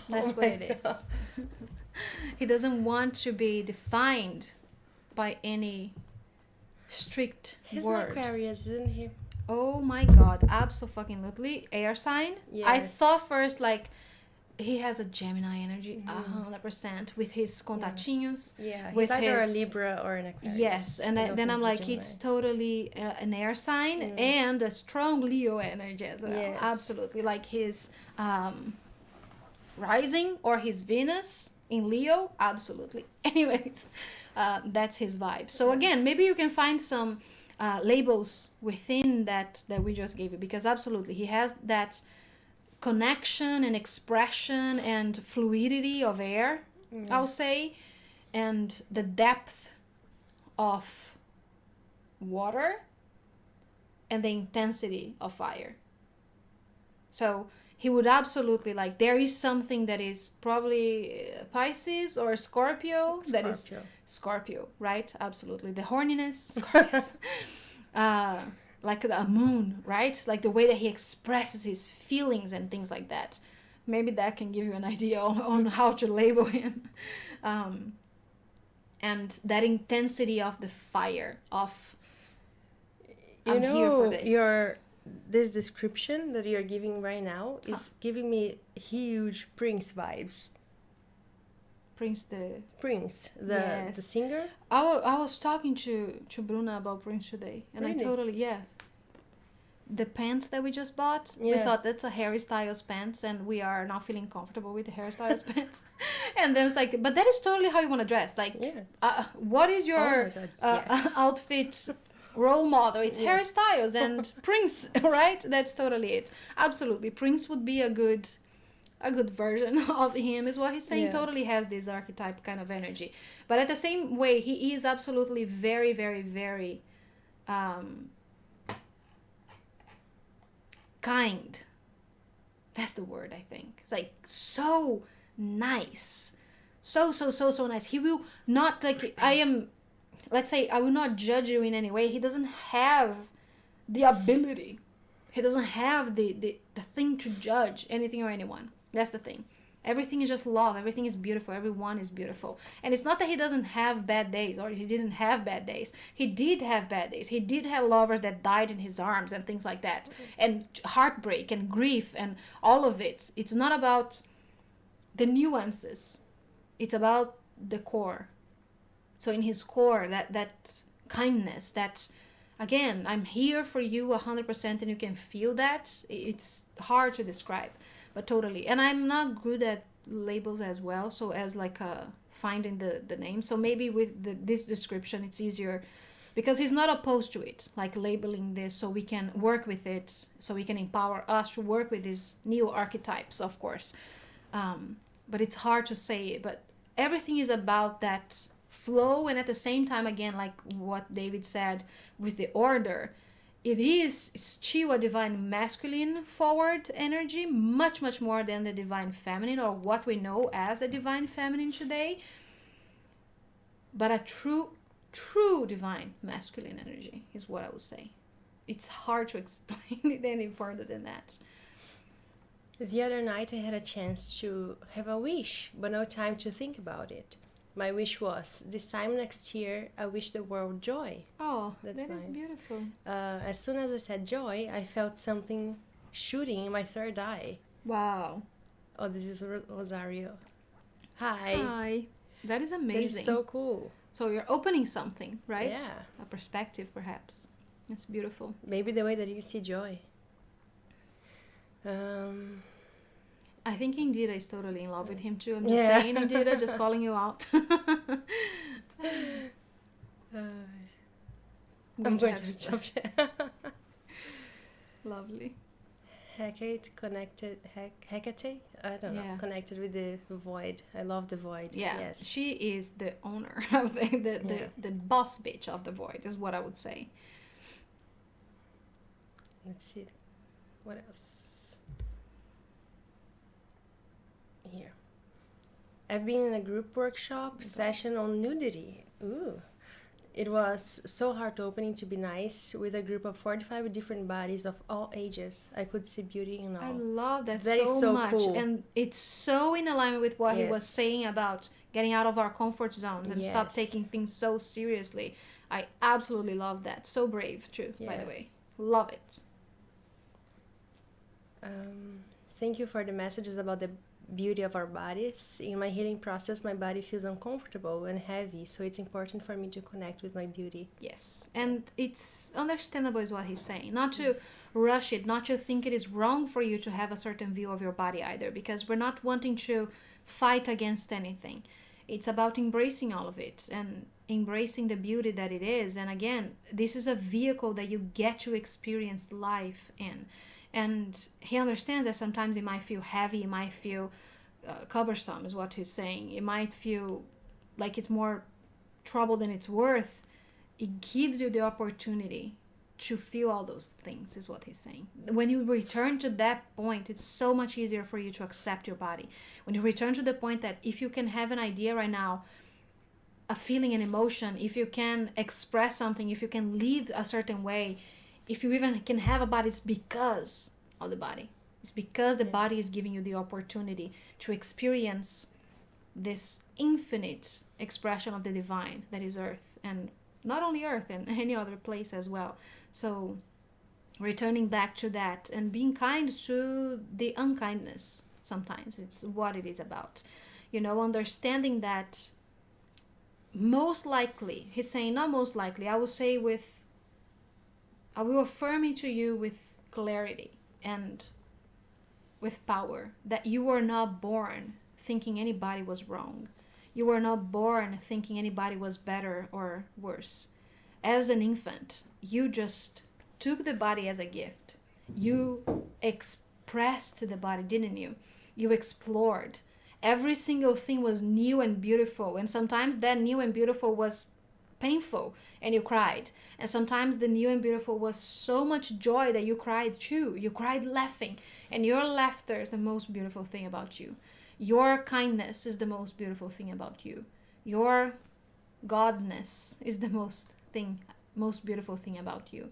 That's what it is. He doesn't want to be defined by any strict He's word. an Aquarius, isn't he? Oh my God, absolutely. Air sign. Yes. I thought first like he has a Gemini energy, 100% with his contatinhos. Yeah, he's with either his... a Libra or an Aquarius. Yes, and then I'm like, it's totally an air sign and a strong Leo energy as well. Yes. Absolutely, like his rising or his Venus in Leo, absolutely. Anyways, that's his vibe. So again, maybe you can find some labels within that we just gave you, because absolutely he has that connection and expression and fluidity of air, I'll say, and the depth of water and the intensity of fire. So he would absolutely, like, there is something that is probably Pisces or Scorpio. That is Scorpio, right? Absolutely. The horniness, Scorpius. Like a moon, right? Like the way that he expresses his feelings and things like that. Maybe that can give you an idea on how to label him. And that intensity of the fire of, I'm here for this. This description that you're giving right now is giving me huge Prince vibes. Prince, the singer. I was talking to Bruna about Prince today, and really? I totally, the pants that we just bought, we thought that's a Harry Styles pants, and we are not feeling comfortable with the Harry Styles pants. And then it's like, but that is totally how you want to dress. Like, what is your outfit role model? It's Harry Styles and Prince, right? That's totally it. Absolutely, Prince would be a good version of him, is what he's saying. Totally has this archetype kind of energy, but at the same way, he is absolutely very, very, very kind. That's the word, I think. It's like so nice, so nice. He will not, like, let's say I will not judge you in any way. He doesn't have the ability, he doesn't have the thing to judge anything or anyone. That's the thing. Everything is just love. Everything is beautiful. Everyone is beautiful. And it's not that he doesn't have bad days or he didn't have bad days. He did have bad days. He did have lovers that died in his arms and things like that. And heartbreak and grief and all of it. It's not about the nuances. It's about the core. So in his core, that kindness, that, again, I'm here for you 100% and you can feel that. It's hard to describe. But totally. And I'm not good at labels as well. So as like finding the name. So maybe with this description, it's easier because he's not opposed to it. Like labeling this so we can work with it. So we can empower us to work with these new archetypes, of course. But it's hard to say it. But everything is about that flow. And at the same time, again, like what David said with the order, it is still a divine masculine forward energy, much, much more than the divine feminine or what we know as the divine feminine today. But a true divine masculine energy is what I would say. It's hard to explain it any further than that. The other night I had a chance to have a wish, but no time to think about it. My wish was, this time next year, I wish the world joy. Oh, That's that nice. is beautiful. As soon as I said joy, I felt something shooting in my third eye. Wow. Oh, this is Rosario. Hi. Hi. That is amazing. That is so cool. So you're opening something, right? Yeah. A perspective, perhaps. That's beautiful. Maybe the way that you see joy. I think Indira is totally in love with him too. I'm just saying, Indira, just calling you out. I'm going to stop. Lovely. Hecate connected, Hecate? I don't know. Connected with the void. I love the void. Yeah, yes. She is the owner of the boss bitch of the void, is what I would say. Let's see. What else? Here. I've been in a group workshop session on nudity. Ooh. It was so heart-opening to be nice with a group of 45 different bodies of all ages. I could see beauty in all. I love that is so much. Cool. And it's so in alignment with what he was saying about getting out of our comfort zones and stop taking things so seriously. I absolutely love that. So brave, too, by the way. Love it. Thank you for the messages about the beauty of our bodies. In my healing process, my body feels uncomfortable and heavy, so it's important for me to connect with my beauty. Yes, and it's understandable is what he's saying. Not to rush it, not to think it is wrong for you to have a certain view of your body either, because we're not wanting to fight against anything. It's about embracing all of it and embracing the beauty that it is. And again, this is a vehicle that you get to experience life in. And he understands that sometimes it might feel heavy, it might feel cumbersome, is what he's saying. It might feel like it's more trouble than it's worth. It gives you the opportunity to feel all those things, is what he's saying. When you return to that point, it's so much easier for you to accept your body. When you return to the point that if you can have an idea right now, a feeling, an emotion, if you can express something, if you can live a certain way, if you even can have a body, it's because of the body. It's because the body is giving you the opportunity to experience this infinite expression of the divine that is Earth, and not only Earth, and any other place as well. So returning back to that and being kind to the unkindness sometimes, it's what it is about. Understanding that most likely, he's saying not most likely, I will affirm it to you with clarity and with power that you were not born thinking anybody was wrong. You were not born thinking anybody was better or worse. As an infant, you just took the body as a gift. You expressed the body, didn't you? You explored. Every single thing was new and beautiful, and sometimes that new and beautiful was painful and you cried, and sometimes the new and beautiful was so much joy that you cried too. You cried laughing, and your laughter is the most beautiful thing about you. Your kindness is the most beautiful thing about you. Your godness is the most beautiful thing about you.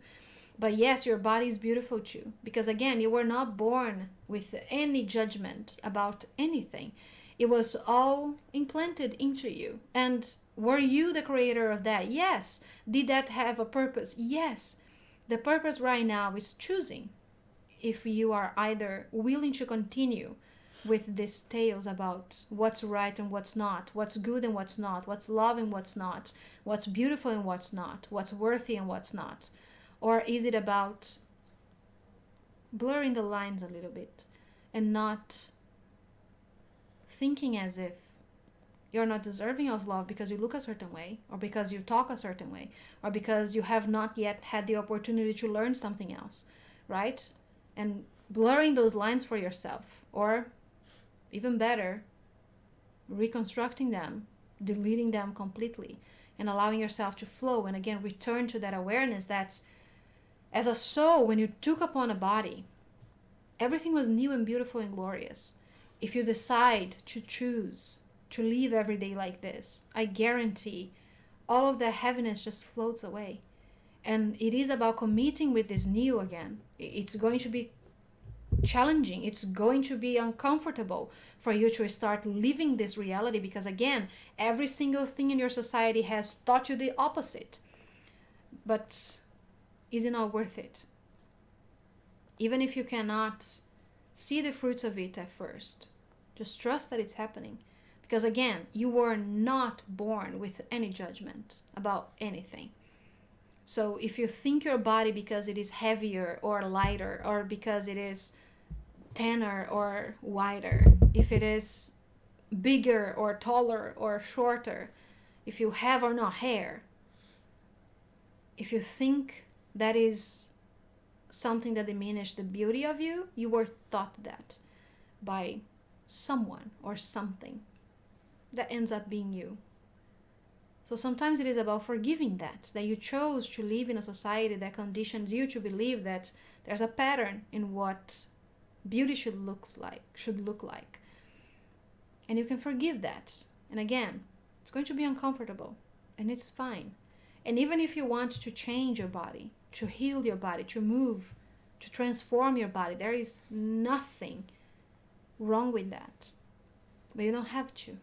But yes, your body is beautiful too, because again, you were not born with any judgment about anything. It was all implanted into you. And were you the creator of that? Yes. Did that have a purpose? Yes. The purpose right now is choosing if you are either willing to continue with these tales about what's right and what's not, what's good and what's not, what's love and what's not, what's beautiful and what's not, what's worthy and what's not. Or is it about blurring the lines a little bit and not thinking as if you're not deserving of love because you look a certain way, or because you talk a certain way, or because you have not yet had the opportunity to learn something else, right? And blurring those lines for yourself, or even better, reconstructing them, deleting them completely, and allowing yourself to flow, and again return to that awareness that As a soul, when you took upon a body, everything was new and beautiful and glorious. If you decide to choose to live every day like this, I guarantee all of that heaviness just floats away. And it is about committing with this new again. It's going to be challenging. It's going to be uncomfortable for you to start living this reality, because again, every single thing in your society has taught you the opposite. But is it not worth it? Even if you cannot see the fruits of it at first, just trust that it's happening. Because again, you were not born with any judgment about anything. So if you think your body, because it is heavier or lighter, or because it is thinner or wider, if it is bigger or taller or shorter, if you have or not hair, if you think that is something that diminishes the beauty of you, you were taught that by someone or something that ends up being you. So sometimes it is about forgiving that you chose to live in a society that conditions you to believe that there's a pattern in what beauty should look like. And you can forgive that. And again, it's going to be uncomfortable, and it's fine. And even if you want to change your body, to heal your body, to move, to transform your body, there is nothing wrong with that. But you don't have to.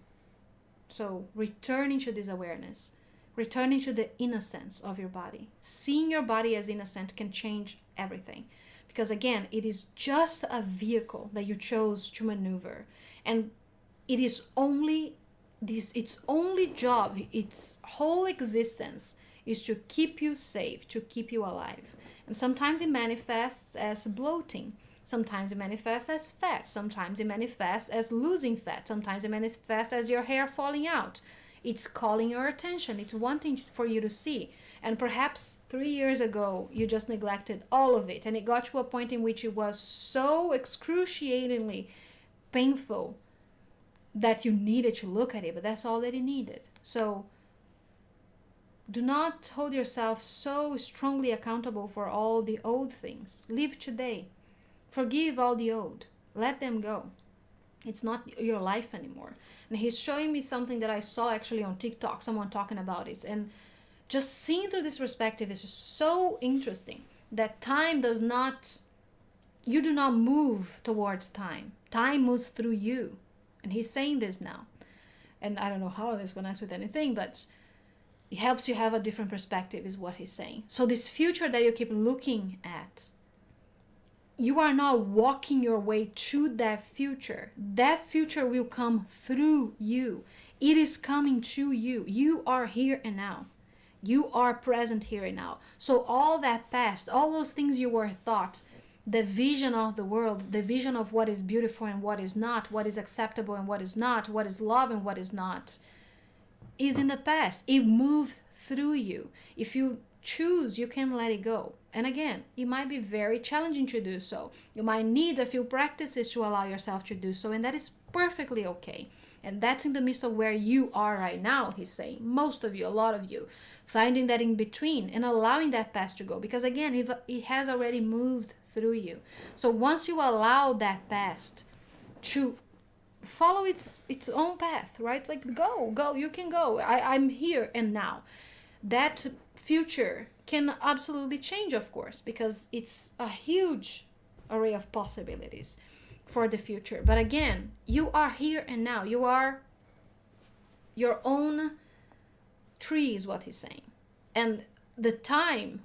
So returning to this awareness, returning to the innocence of your body, seeing your body as innocent can change everything. Because again, it is just a vehicle that you chose to maneuver. And it is only its only job, its whole existence is to keep you safe, to keep you alive. And sometimes it manifests as bloating. Sometimes it manifests as fat. Sometimes it manifests as losing fat. Sometimes it manifests as your hair falling out. It's calling your attention. It's wanting for you to see. And perhaps 3 years ago, you just neglected all of it. And it got to a point in which it was so excruciatingly painful that you needed to look at it. But that's all that it needed. So do not hold yourself so strongly accountable for all the old things. Live today. Forgive all the old. Let them go. It's not your life anymore. And he's showing me something that I saw actually on TikTok, someone talking about it. And just seeing through this perspective is just so interesting. That time does not, you do not move towards time. Time moves through you. And he's saying this now. And I don't know how this connects with anything, but it helps you have a different perspective is what he's saying. So this future that you keep looking at, you are not walking your way to that future. That future will come through you. It is coming to you. You are here and now. You are present here and now. So all that past, all those things you were taught, the vision of the world, the vision of what is beautiful and what is not, what is acceptable and what is not, what is love and what is not, is in the past. It moved through you. If you choose, you can let it go. And again, it might be very challenging to do so. You might need a few practices to allow yourself to do so, and that is perfectly okay. And that's in the midst of where you are right now, he's saying. Most of you, a lot of you, finding that in between and allowing that past to go. Because again, it has already moved through you. So once you allow that past to follow its own path, right? Like go, you can go. I'm here and now. That future can absolutely change, of course, because it's a huge array of possibilities for the future. But again, you are here and now. You are your own tree is what he's saying. And the time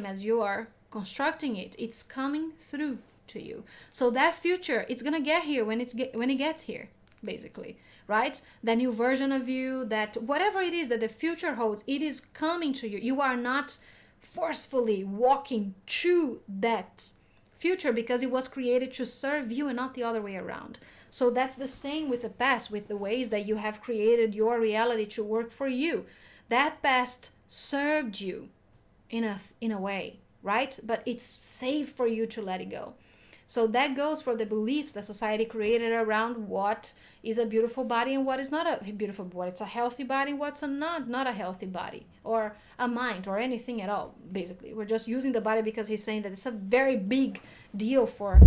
as you are constructing it, it's coming through to you. So that future, it's gonna get here when it gets here, basically, right? The new version of you, that whatever it is that the future holds, it is coming to you. You are not forcefully walking to that future because it was created to serve you and not the other way around. So that's the same with the past, with the ways that you have created your reality to work for you. That past served you in a way, right? But it's safe for you to let it go. So that goes for the beliefs that society created around what is a beautiful body and what is not a beautiful body. What's a healthy body, what's a not a healthy body, or a mind, or anything at all. Basically, we're just using the body because he's saying that it's a very big deal for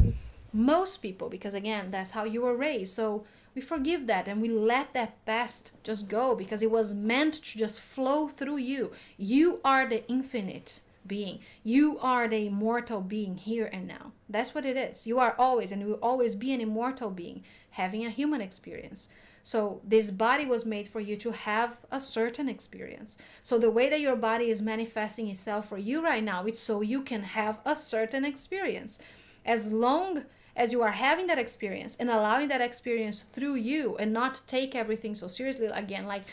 most people, because again, that's how you were raised. So we forgive that and we let that past just go, because it was meant to just flow through you. You are the infinite being. You are the immortal being here and now. That's what it is. You are always and will always be an immortal being having a human experience. So this body was made for you to have a certain experience. So the way that your body is manifesting itself for you right now, it's so you can have a certain experience. As long as you are having that experience and allowing that experience through you, and not take everything so seriously, again, like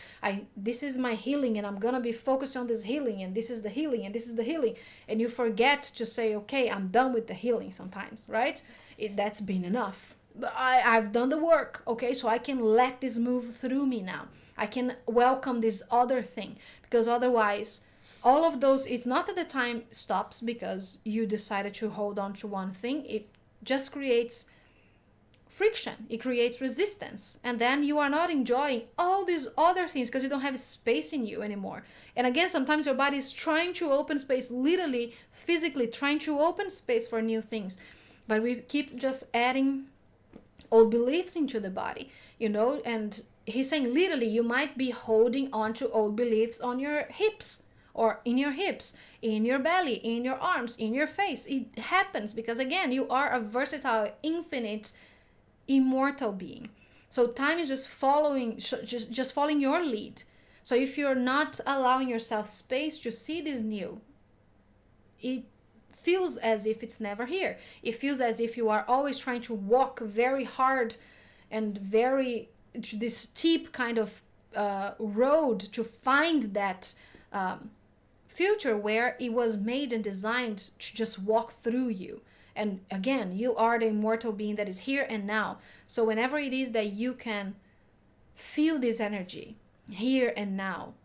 this is my healing and I'm gonna be focused on this healing, and this is the healing, and this is the healing, and you forget to say, okay, I'm done with the healing sometimes, right? That's been enough. I've done the work, okay, so I can let this move through me now. I can welcome this other thing, because otherwise all of those, it's not that the time stops because you decided to hold on to one thing. It just creates friction, it creates resistance, and then you are not enjoying all these other things because you don't have space in you anymore. And again, sometimes your body is trying to open space, literally physically trying to open space for new things, but we keep just adding old beliefs into the body, and he's saying literally you might be holding on to old beliefs on your hips, or in your hips, in your belly, in your arms, in your face. It happens because, again, you are a versatile, infinite, immortal being. So time is just following your lead. So if you're not allowing yourself space to see this new, it feels as if it's never here. It feels as if you are always trying to walk very hard and very this steep kind of road to find that future where it was made and designed to just walk through you. And again, you are the immortal being that is here and now. So whenever it is that you can feel this energy here and now,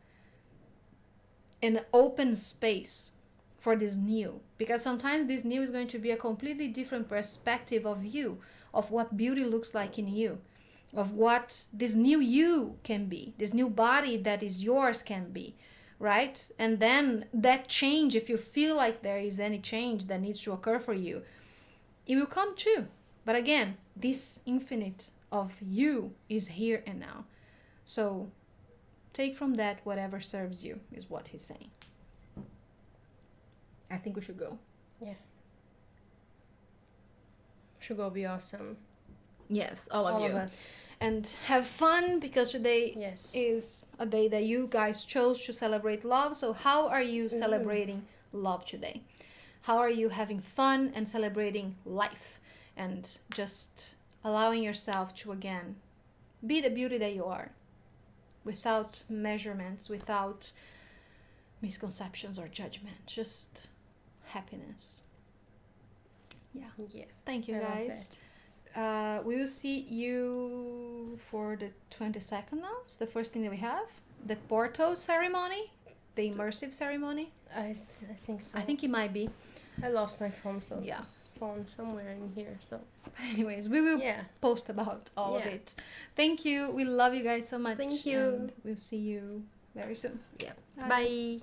an open space for this new, because sometimes this new is going to be a completely different perspective of you, of what beauty looks like in you, of what this new you can be, this new body that is yours can be, right? And then that change, if you feel like there is any change that needs to occur for you, it will come true. But again, this infinite of you is here and now. So take from that whatever serves you, is what he's saying. I think we should go. Yeah. Should go be awesome. Yes, all of All of us. And have fun, because today is a day that you guys chose to celebrate love. So how are you celebrating love today? How are you having fun and celebrating life, and just allowing yourself to, again, be the beauty that you are, without measurements, without misconceptions or judgment, just happiness. Yeah. Thank you, guys. We will see you for the 22nd now. It's the first thing that we have. The Porto ceremony. The immersive ceremony. I think so. I think it might be. I lost my phone, so yeah, phone somewhere in here. So, but anyways, we will post about all of it. Thank you. We love you guys so much. Thank you. And we'll see you very soon. Yeah. Bye.